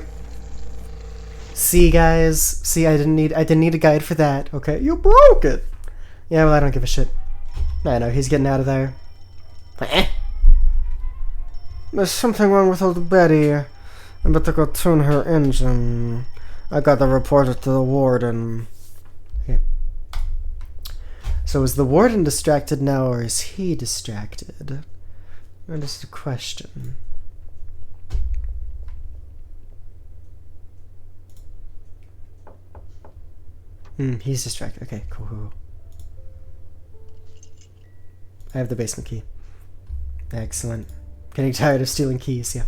See, guys. See, I didn't need a guide for that. Okay. You broke it. Yeah, well, I don't give a shit. I know, he's getting out of there. There's something wrong with old Betty. I better go tune her engine. I got to report it to the warden. Okay. So is the warden distracted now, or is he distracted? That is the question. He's distracted. Okay, cool. I have the basement key. Excellent. Getting tired of stealing keys, yeah.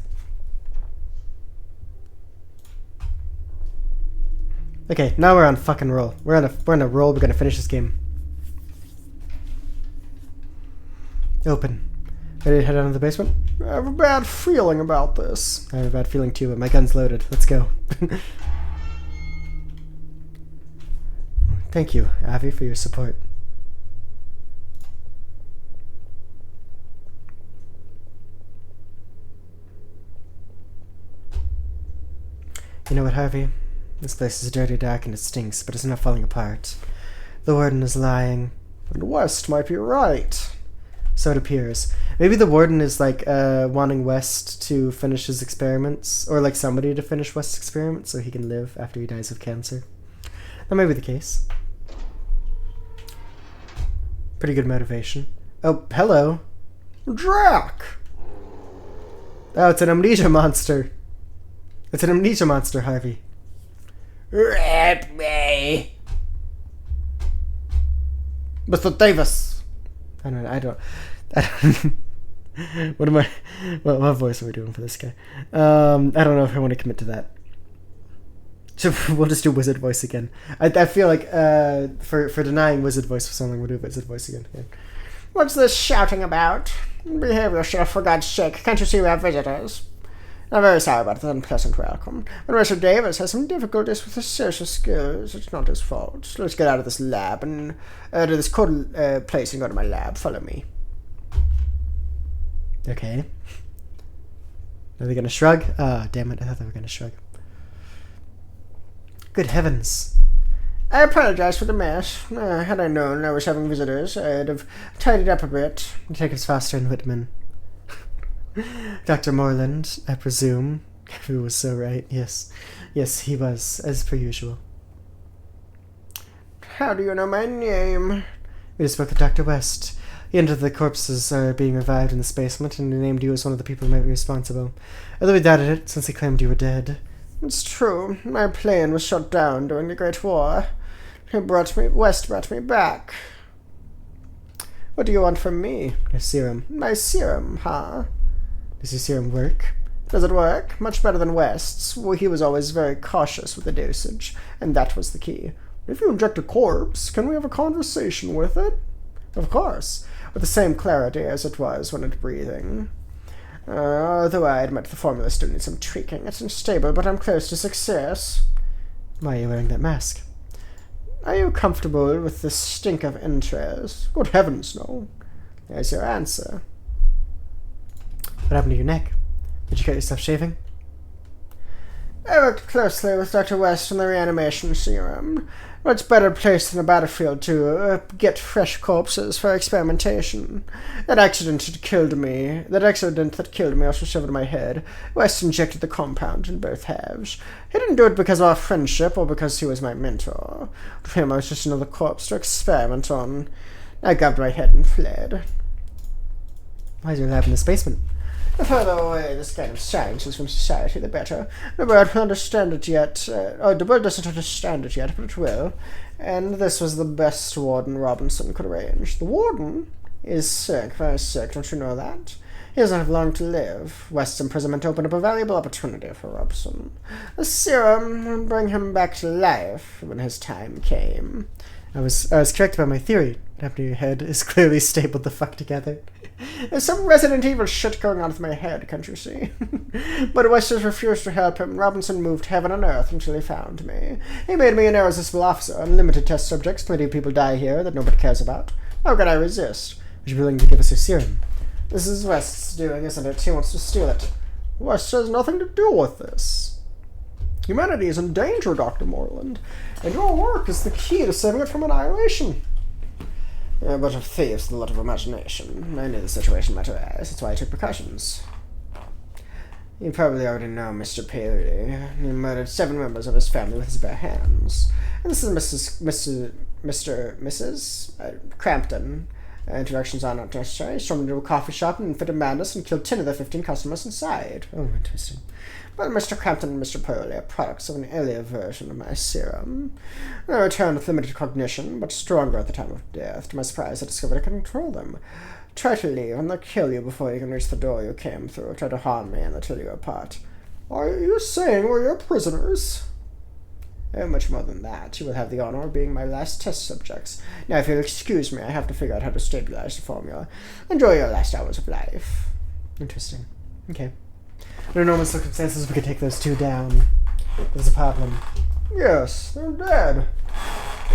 Okay, now we're on fucking roll. We're on a roll. We're gonna finish this game. Open. Ready to head out of the basement? I have a bad feeling about this. I have a bad feeling too, but my gun's loaded. Let's go. Thank you, Avi, for your support. You know what, Harvey? This place is dirty, dark, and it stinks, but it's not falling apart. The warden is lying. And West might be right. So it appears. Maybe the warden is, like, wanting West to finish his experiments, or, like, somebody to finish West's experiments so he can live after he dies of cancer. That may be the case. Pretty good motivation. Oh, hello. Drac! Oh, it's an amnesia monster. It's an amnesia monster, Harvey. Rip me! Mr. Davis! I don't what voice are we doing for this guy? I don't know if I want to commit to that. So we'll just do wizard voice again. I feel like for denying wizard voice for something, we'll do wizard voice again. Yeah. What's this shouting about? Behave yourself, for God's sake. Can't you see we have visitors? I'm very sorry about the unpleasant welcome. But Mr. Davis has some difficulties with his social skills. It's not his fault. Let's get out of this lab and to this cold place and go to my lab. Follow me. Okay. Are they gonna shrug? Ah, oh, damn it! I thought they were gonna shrug. Good heavens! I apologize for the mess. Had I known I was having visitors, I'd have tidied up a bit. Detectives Foster and Whitman. Dr. Morland, I presume, who was so right. Yes, he was, as per usual. How do you know my name? We just spoke with Dr. West. He entered the corpses being revived in this basement, and he named you as one of the people who might be responsible. Although he doubted it, since he claimed you were dead. It's true. My plane was shot down during the Great War. West brought me back. What do you want from me? Your serum. My serum, huh? Does your serum work? Does it work? Much better than West's. Well, he was always very cautious with the dosage, and that was the key. If you inject a corpse, can we have a conversation with it? Of course, with the same clarity as it was when it breathing. Although I admit the formula still needs some tweaking. It's unstable, but I'm close to success. Why are you wearing that mask? Are you comfortable with the stink of entrails? Good heavens, no. There's your answer. What happened to your neck? Did you cut yourself shaving? I worked closely with Dr. West on the reanimation serum. What's better place than a battlefield to get fresh corpses for experimentation? That accident that killed me also severed my head. West injected the compound in both halves. He didn't do it because of our friendship or because he was my mentor. To him, I was just another corpse to experiment on. I grabbed my head and fled. Why is your lab in this basement? The further away this kind of science is from society, the better. The world will understand it yet. The world doesn't understand it yet, but it will. And this was the best Warden Robinson could arrange. The Warden is sick, very sick, don't you know that? He doesn't have long to live. West's imprisonment opened up a valuable opportunity for Robinson. The serum would bring him back to life when his time came. I was correct about my theory. What happened to your head is clearly stapled the fuck together. There's some Resident Evil shit going on with my head, can't you see? But West has refused to help him. Robinson moved heaven and earth until he found me. He made me an irresistible officer. Unlimited test subjects, plenty of people die here that nobody cares about. How can I resist? Would you be willing to give us your serum? This is West's doing, isn't it? He wants to steal it. West has nothing to do with this. Humanity is in danger, Dr. Morland, and your work is the key to saving it from annihilation. A bunch of thieves with a lot of imagination. I knew the situation might arise. That's why I took precautions. You probably already know Mr. Paley. He murdered 7 members of his family with his bare hands. And this is Mrs. Crampton. Introductions are not necessary. He stormed into a coffee shop in a fit of madness and killed 10 of the 15 customers inside. Oh, interesting. But Mr. Crampton and Mr. Paley are products of an earlier version of my serum. They returned with limited cognition, but stronger at the time of death. To my surprise, I discovered I could control them. Try to leave, and they'll kill you before you can reach the door you came through. Try to harm me, and they'll tear you apart. Are you saying we're your prisoners? Oh, much more than that. You will have the honor of being my last test subjects. Now, if you'll excuse me, I have to figure out how to stabilize the formula. Enjoy your last hours of life. Interesting. Okay. Under normal circumstances, we could take those 2 down. There's a problem. Yes, they're dead.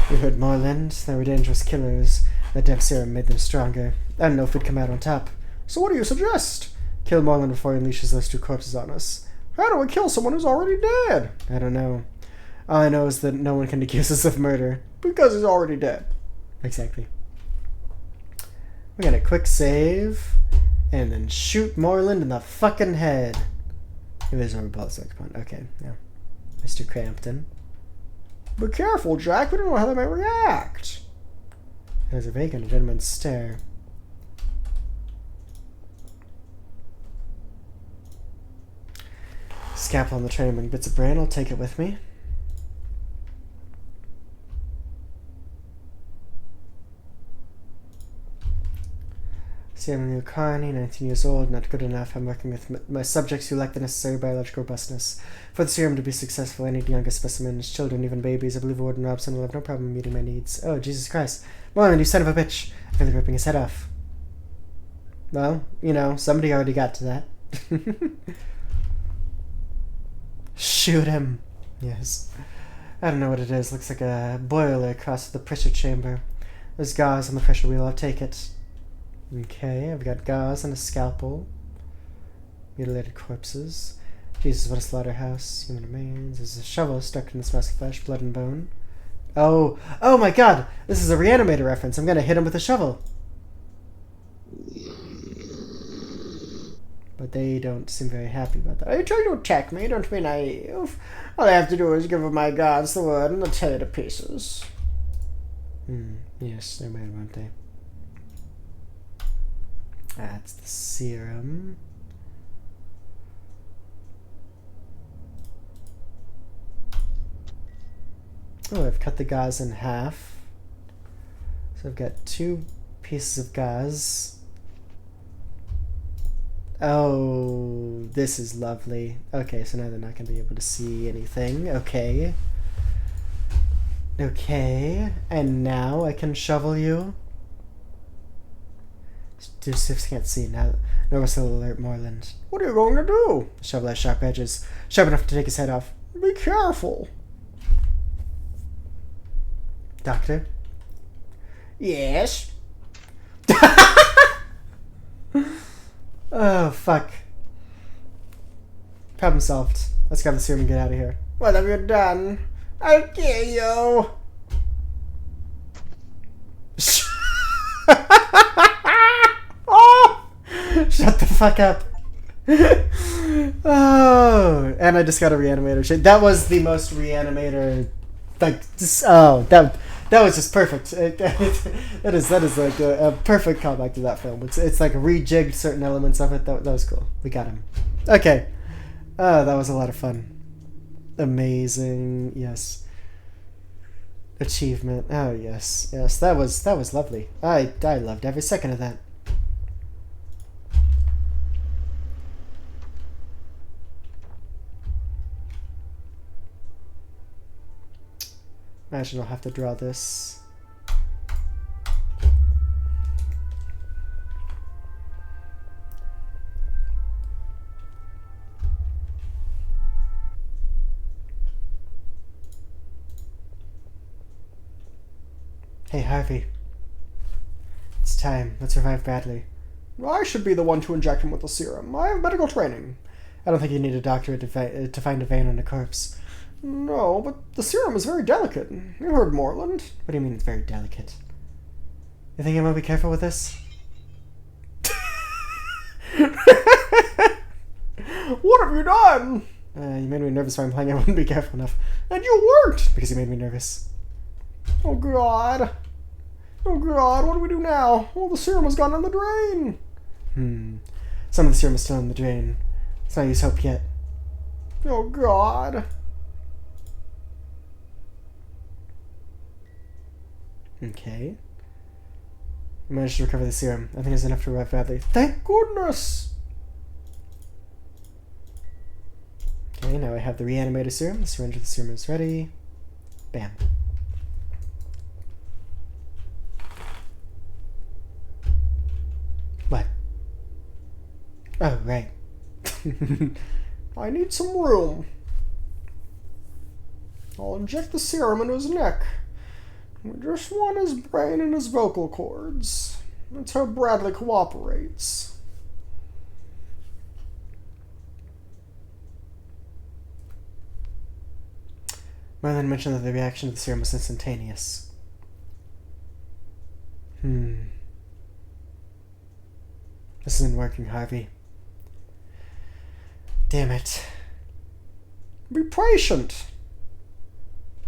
You heard Morland. They were dangerous killers. That dev serum made them stronger. I don't know if we'd come out on top. So what do you suggest? Kill Morland before he unleashes those 2 corpses on us. How do we kill someone who's already dead? I don't know. All I know is that no one can accuse us of murder. Because he's already dead. Exactly. We got a quick save, and then shoot Moreland in the fucking head. If there's no bullets like upon. Okay, yeah. Mr. Crampton. Be careful, Jack. We don't know how they may react. There's a vacant gentleman's stare. Scalpel on the train among bits of brain. I'll take it with me. See, I'm a new colony, 19 years old, not good enough. I'm working with my subjects who lack the necessary biological robustness. For the serum to be successful, I need younger specimens, children, even babies. I believe Warden Robson will have no problem meeting my needs. Oh, Jesus Christ. Moreland, you son of a bitch. I feel like ripping his head off. Well, you know, somebody already got to that. Shoot him. Yes. I don't know what it is. Looks like a boiler across the pressure chamber. There's gauze on the pressure wheel. I'll take it. Okay, I've got gauze and a scalpel. Mutilated corpses. Jesus, what a slaughterhouse. Human remains. There's a shovel stuck in this mass of flesh, blood and bone. Oh my god! This is a Reanimator reference. I'm gonna hit him with a shovel. But they don't seem very happy about that. Are you trying to attack me? Don't be naive. All I have to do is give my gods the word and they'll tear you to pieces. Yes, they might, won't they? That's the serum. Oh, I've cut the gauze in half. So I've got 2 pieces of gauze. Oh, this is lovely. Okay, so now they're not going to be able to see anything. Okay. Okay, and now I can shovel you. Stiffs can't see now. Nervous will alert Moreland. What are you going to do? The shovel has sharp edges, sharp enough to take his head off. Be careful. Doctor? Yes? Oh, fuck. Problem solved. Let's grab the serum and get out of here. What have you done? I'll kill you. Oh! Shut the fuck up. Oh, and I just got a Reanimator shit. That was the most Reanimator, like, that was just perfect. That is like a perfect callback to that film. It's like rejigged certain elements of it. That was cool. We got him. Okay. Oh, that was a lot of fun. Amazing. Yes. Achievement. Oh yes. Yes. That was lovely. I loved every second of that. Imagine I'll have to draw this. Hey, Harvey. It's time. Let's revive Bradley. I should be the one to inject him with the serum. I have medical training. I don't think you need a doctor to find a vein on a corpse. No, but the serum is very delicate. You heard Moreland. What do you mean it's very delicate? You think I'm gonna be careful with this? What have you done? You made me nervous while I'm playing. I wouldn't be careful enough. And you weren't! Because you made me nervous. Oh god. Oh god, what do we do now? Oh, the serum has gone down the drain. Some of the serum is still in the drain. Let's not use hope yet. Oh god. Okay. I managed to recover the serum. I think it's enough to revive Bradley. Thank goodness! Okay, now I have the Reanimator serum. The syringe with the serum is ready. Bam. What? Oh, right. I need some room. I'll inject the serum into his neck. We just want his brain and his vocal cords. That's how Bradley cooperates. Merlin mentioned that the reaction to the serum was instantaneous. This isn't working, Harvey. Damn it. Be patient.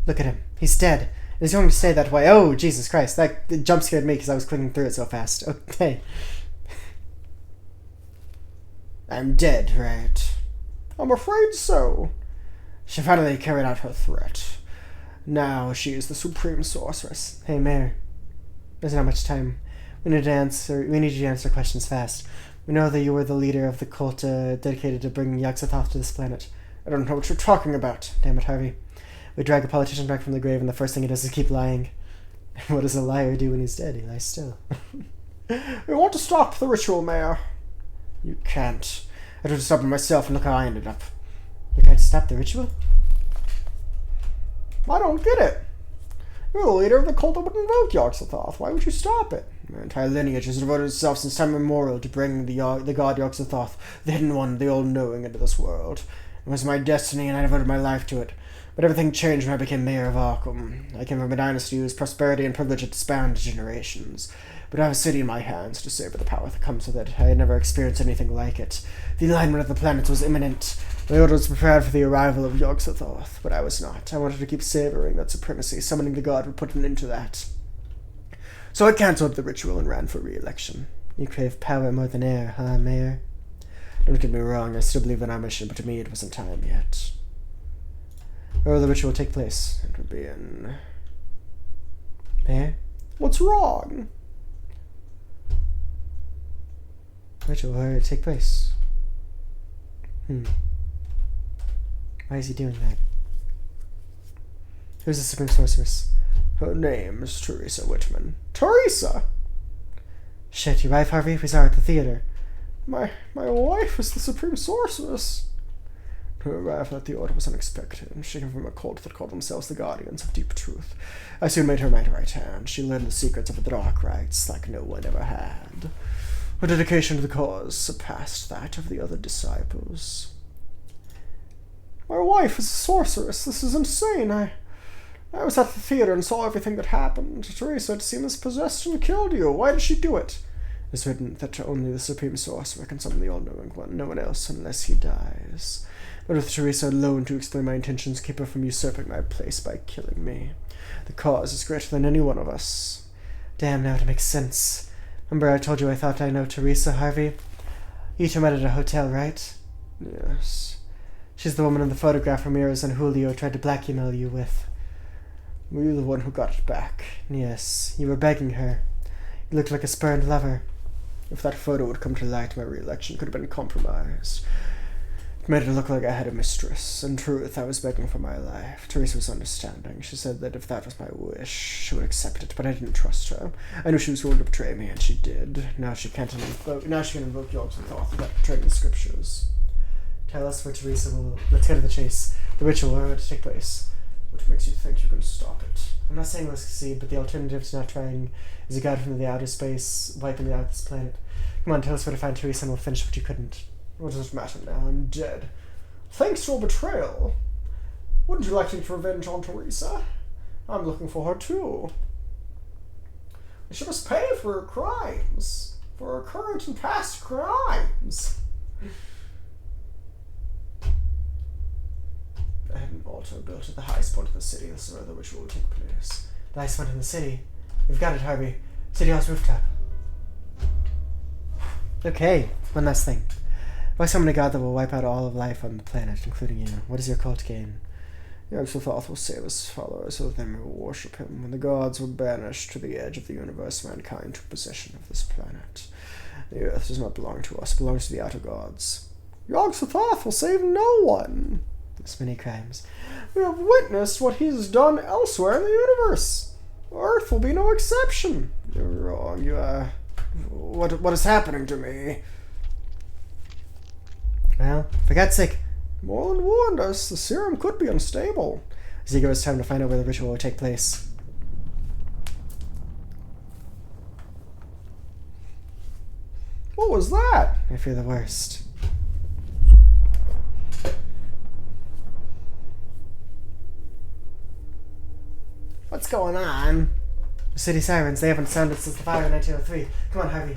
Look at him. He's dead. He's going to stay that way. Oh, Jesus Christ. That jump scared me because I was clicking through it so fast. Okay. I'm dead, right? I'm afraid so. She finally carried out her threat. Now she is the supreme sorceress. Hey, Mayor. There's not much time. We need you to answer questions fast. We know that you were the leader of the cult dedicated to bringing Yog-Sothoth to this planet. I don't know what you're talking about. Damn it, Harvey. We drag a politician back from the grave and the first thing he does is keep lying. What does a liar do when he's dead? He lies still. We want to stop the ritual, Mayor. You can't. I tried to stop it myself and look how I ended up. You tried to stop the ritual? I don't get it. You're the leader of the cult that would invoke Yog-Sothoth. Why would you stop it? My entire lineage has devoted itself since time immemorial to bring the god Yog-Sothoth, the hidden one, the all-knowing, into this world. It was my destiny and I devoted my life to it. But everything changed when I became mayor of Arkham. I came from a dynasty whose prosperity and privilege had spanned generations. But I have a city in my hands to savor the power that comes with it. I had never experienced anything like it. The alignment of the planets was imminent. My order was prepared for the arrival of Yog-Sothoth, but I was not. I wanted to keep savoring that supremacy. Summoning the god would put an end to that. So I cancelled the ritual and ran for re-election. You crave power more than air, huh, Mayor? Don't get me wrong, I still believe in our mission, but to me it wasn't time yet. Where will the ritual take place? It will be in... Mayor? What's wrong? Ritual, where will it take place? Why is he doing that? Who's the Supreme Sorceress? Her name is Teresa Whitman. Teresa! Shit, your wife, Harvey? We saw her at the theater. My wife is the Supreme Sorceress. Her arrival at the order was unexpected. She came from a cult that called themselves the Guardians of Deep Truth. I soon made her my right hand. She learned the secrets of the dark rites like no one ever had. Her dedication to the cause surpassed that of the other disciples. My wife is a sorceress. This is insane. I was at the theater and saw everything that happened. Teresa, it seems, possessed and killed you. Why did she do it? It's written that only the Supreme Sorcerer can summon the All-Knowing One, no one else unless he dies. But with Teresa alone to explain my intentions, keep her from usurping my place by killing me. The cause is greater than any one of us. Damn, now it makes sense. Remember I told you I thought I know Teresa, Harvey? You two met at a hotel, right? Yes. She's the woman in the photograph Ramirez and Julio tried to blackmail you with. Were you the one who got it back? Yes, you were begging her. You looked like a spurned lover. If that photo would come to light, my re-election could have been compromised. It made it look like I had a mistress. In truth, I was begging for my life. Teresa was understanding. She said that if that was my wish, she would accept it, but I didn't trust her. I knew she was going to betray me, and she did. Now she can invoke Yog-Sothoth without betraying the scriptures. Tell us where Teresa will... Let's get to the chase. The ritual, where will it take place? What makes you think you can stop it? I'm not saying we'll succeed, but the alternative to not trying is a god from the outer space wiping out this planet. Come on, tell us where to find Teresa and we'll finish what you couldn't. What does it matter now? I'm dead. Thanks to your betrayal. Wouldn't you like to get revenge on Teresa? I'm looking for her too. She must pay for her crimes. For her current and past crimes. I had an altar built at the highest point of the city. This is where the ritual will take place. The highest point in the city? You've got it, Harvey. City Hall's rooftop. Okay, one last thing. Why summon a god that will wipe out all of life on the planet, including you? What does your cult gain? Yog-Sothoth will save his followers so that they may worship him. When the gods were banished to the edge of the universe, mankind took possession of this planet. The earth does not belong to us, it belongs to the outer gods. Yog-Sothoth will save no one. There's many crimes. We have witnessed what he has done elsewhere in the universe. Earth will be no exception. You're wrong. What is happening to me? Well, for God's sake. Moreland warned us. The serum could be unstable. Zigo, it's time to find out where the ritual will take place. What was that? I fear the worst. What's going on? The city sirens, they haven't sounded since the fire in 1903. Come on, Harvey.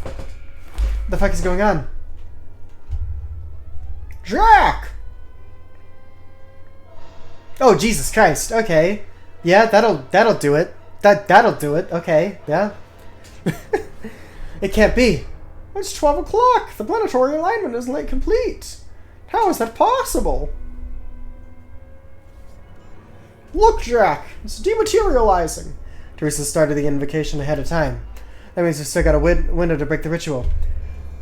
What the fuck is going on? Jack! Oh, Jesus Christ. Okay. Yeah, that'll do it. That'll do it. Okay, yeah. It can't be. It's 12 o'clock. The planetary alignment isn't yet complete. How is that possible? Look, Jack. It's dematerializing. Teresa started the invocation ahead of time. That means we've still got a window to break the ritual.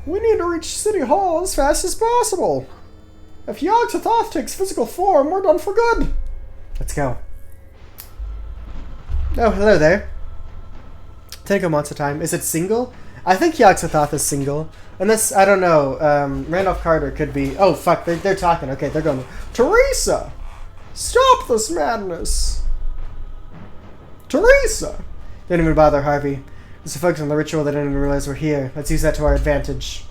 We need to reach City Hall as fast as possible. If Yog-Sothoth takes physical form, we're done for good. Let's go. Oh, hello there. Tango Monster time. Is it single? I think Yog-Sothoth is single. Unless, I don't know, Randolph Carter could be... Oh, fuck, they're talking. Okay, they're going... Teresa! Stop this madness! Teresa! Don't even bother, Harvey. Let's focus on the ritual. They didn't even realize we're here. Let's use that to our advantage.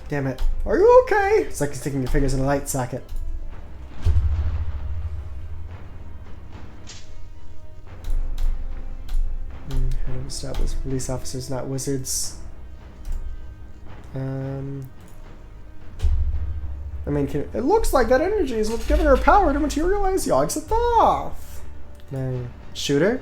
Damn it. Are you okay? It's like sticking your fingers in a light socket. How do we stop this? Police officers, not wizards. I mean, it looks like that energy is what's giving her power to materialize Yog-Sothoth. No. Shooter?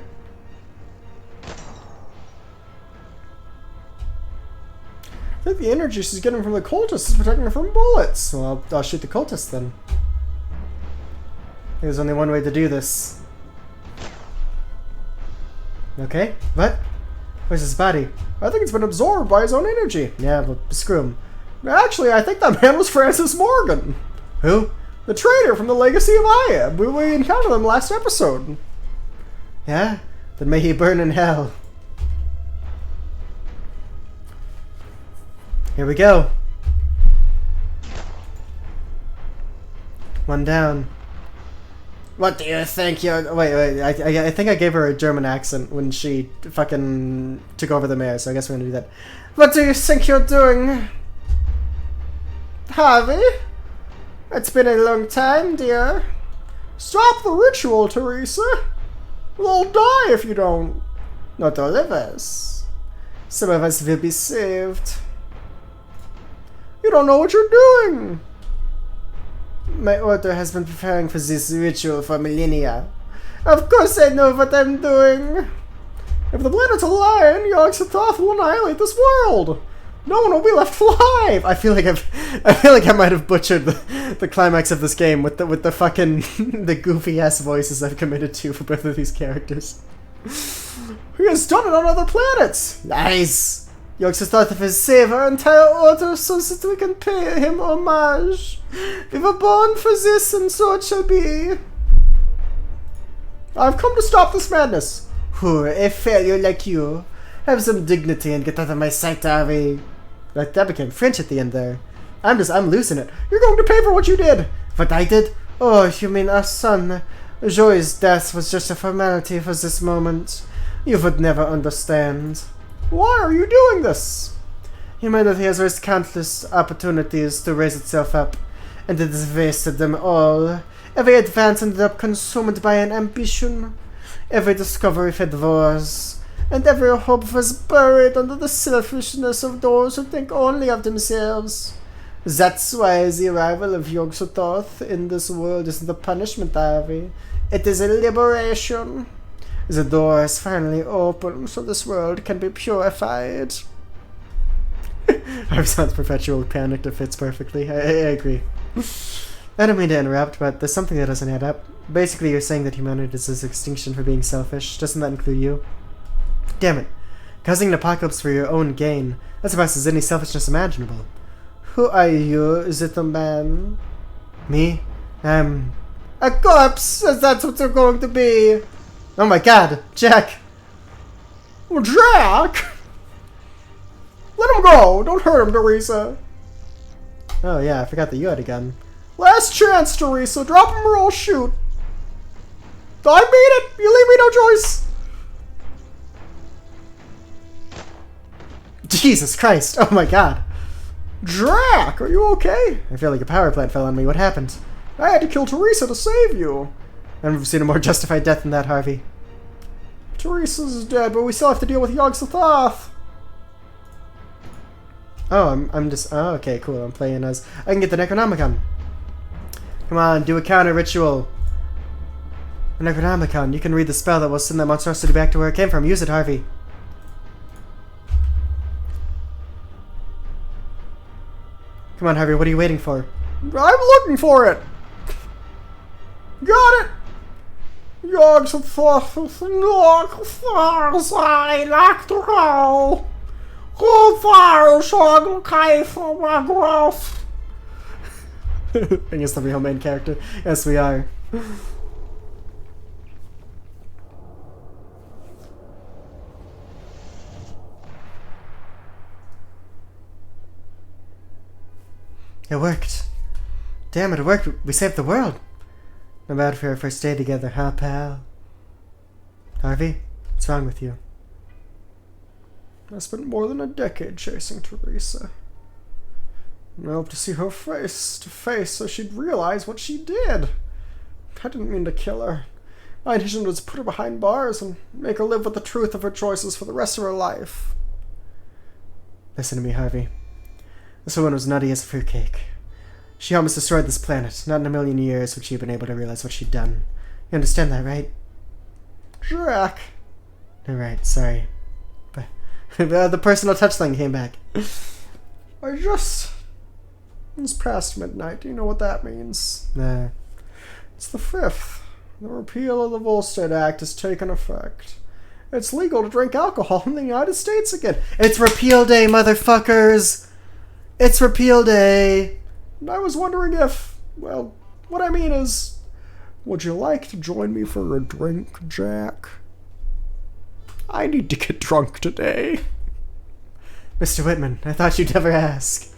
I think the energy she's getting from the cultists is protecting her from bullets. Well, I'll shoot the cultists then. There's only one way to do this. Okay, what? Where's his body? I think it's been absorbed by his own energy. Yeah, but screw him. Actually, I think that man was Francis Morgan. Who? The traitor from the Legacy of Ayab. We encountered him last episode. Yeah? Then may he burn in hell. Here we go. One down. What do you think you're... Wait, I think I gave her a German accent when she fucking took over the mayor, so I guess we're gonna do that. What do you think you're doing? Harvey? It's been a long time, dear. Stop the ritual, Teresa. We'll all die if you don't. Not all of us. Some of us will be saved. You don't know what you're doing. My order has been preparing for this ritual for millennia. Of course I know what I'm doing. If the planets align, Yog-Sothoth will annihilate this world. No one will be left alive. I feel like I might have butchered the climax of this game with the fucking the goofy ass voices I've committed to for both of these characters. He has done it on other planets. Lies. Yog-Sothoth has saved our entire order so that we can pay him homage. We were born for this, and so it shall be. I've come to stop this madness. Who, a failure like you. Have some dignity and get out of my sight, Harvey. That became French at the end there. I'm losing it. You're going to pay for what you did. What I did? Oh, you mean our son. Joy's death was just a formality for this moment. You would never understand. Why are you doing this? Humanity has raised countless opportunities to raise itself up, and it has wasted them all. Every advance ended up consumed by an ambition. Every discovery fed wars, and every hope was buried under the selfishness of those who think only of themselves. That's why the arrival of Yog-Sothoth in this world isn't a punishment, Harvey. It is a liberation. The door is finally open, so this world can be purified. Our son's perpetual panic fits perfectly. I agree. I don't mean to interrupt, but there's something that doesn't add up. Basically, you're saying that humanity deserves extinction for being selfish. Doesn't that include you? Damn it. Causing an apocalypse for your own gain. That surpasses any selfishness imaginable. Who are you? Is it a man? Me? A corpse! That's what you're going to be! Oh my god! Jack! Jack! Let him go! Don't hurt him, Teresa! Oh yeah, I forgot that you had a gun. Last chance, Teresa! Drop him or I'll shoot! I made it! You leave me no choice! Jesus Christ! Oh my god! Jack! Are you okay? I feel like a power plant fell on me. What happened? I had to kill Teresa to save you. I've never seen a more justified death than that, Harvey. Teresa's dead, but we still have to deal with Yogg-Sothoth. Oh, I'm just... Oh, okay, cool. I'm playing as... I can get the Necronomicon. Come on, do a counter ritual. The Necronomicon. You can read the spell that will send that monstrosity back to where it came from. Use it, Harvey. Come on, Harvey. What are you waiting for? I'm looking for it. Got it. Yogg-Sothoth I like to go. Go far, Shoggle Kaifo Magroth. I guess the real main character. Yes, we are. It worked. Damn it, it worked. We saved the world. Not bad for our first day together, huh, pal? Harvey, what's wrong with you? I spent more than a decade chasing Teresa. I hope to see her face to face so she'd realize what she did. I didn't mean to kill her. My intention was to put her behind bars and make her live with the truth of her choices for the rest of her life. Listen to me, Harvey. This woman was nutty as a fruitcake. She almost destroyed this planet. Not in a million years would she have been able to realize what she'd done. You understand that, right? Jack. Alright, sorry. But the personal touch thing came back. It's past midnight. Do you know what that means? Nah. It's the 5th. The repeal of the Volstead Act has taken effect. It's legal to drink alcohol in the United States again. It's repeal day, motherfuckers! It's repeal day! And I was wondering if, well, what I mean is, would you like to join me for a drink, Jack? I need to get drunk today. Mr. Whitman, I thought you'd never ask.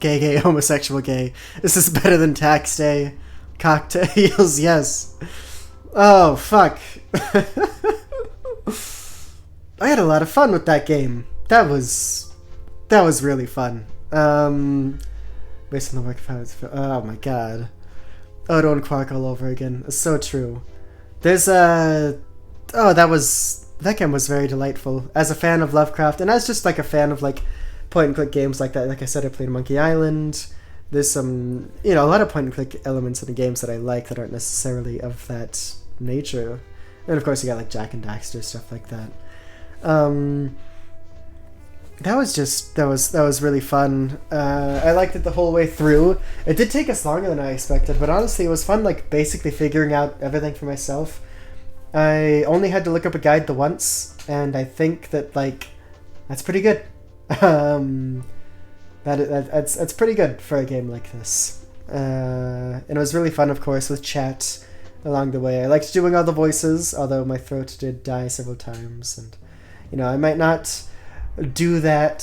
Gay, gay, homosexual, gay. This is better than tax day. Cocktails, yes. Oh, fuck. I had a lot of fun with that game. That was really fun. Based on the work of how it's... Oh my god. Odo and Quark all over again. It's so true. There's a... Oh, that game was very delightful. As a fan of Lovecraft, and as just like a fan of like point-and-click games like that. Like I said, I played Monkey Island. There's some, a lot of point-and-click elements in the games that I like that aren't necessarily of that nature. And of course you got like Jack and Daxter, stuff like that. That was really fun. I liked it the whole way through. It did take us longer than I expected, but honestly it was fun, like basically figuring out everything for myself. I only had to look up a guide the once, and I think that like that's pretty good. That's pretty good for a game like this. And it was really fun, of course, with chat along the way. I liked doing all the voices, although my throat did die several times, and I might not do that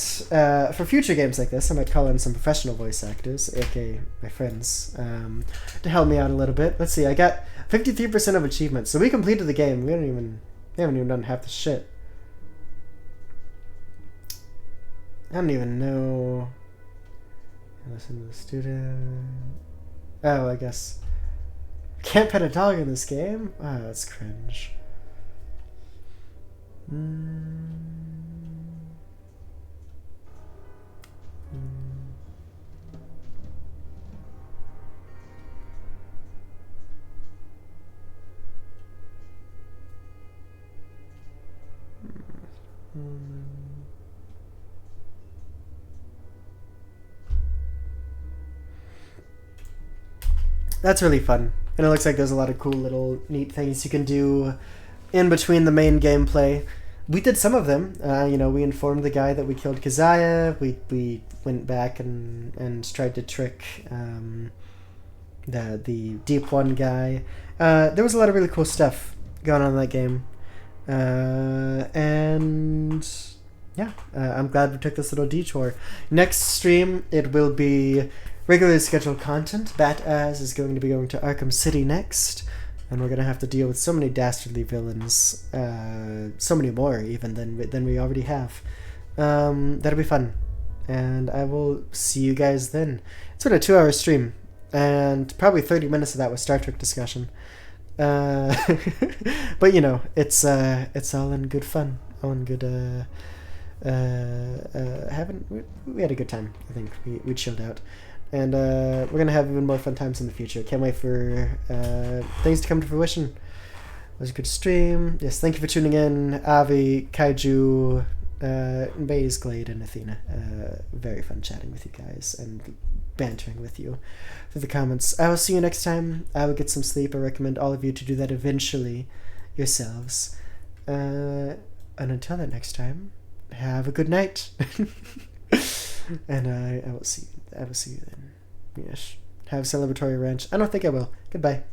for future games like this. I might call in some professional voice actors, aka my friends, to help me out a little bit. Let's see, I got 53% of achievements, so we completed the game. We haven't even done half the shit. I don't even know. Listen to the student. Oh, I guess. Can't pet a dog in this game? Oh, that's cringe. That's really fun. And it looks like there's a lot of cool little neat things you can do in between the main gameplay. We did some of them. We informed the guy that we killed Keziah. We went back and tried to trick the Deep One guy. There was a lot of really cool stuff going on in that game. And yeah, I'm glad we took this little detour. Next stream, it will be regularly scheduled content. Bat-Az is going to be going to Arkham City next, and we're going to have to deal with so many dastardly villains, so many more even than we already have. That'll be fun. And I will see you guys then. It's been a 2-hour stream, and probably 30 minutes of that was Star Trek discussion. But you know, it's all in good fun, all in good. We had a good time. I think we chilled out, and we're gonna have even more fun times in the future. Can't wait for things to come to fruition. It was a good stream. Yes, thank you for tuning in, Avi, Kaiju, Baze, Glade, and Athena. Very fun chatting with you guys and bantering with you through the comments. I will see you next time. I will get some sleep. I recommend all of you to do that eventually yourselves. And until that next time, have a good night. And I will see you then. Yes. Have celebratory ranch. I don't think I will. Goodbye.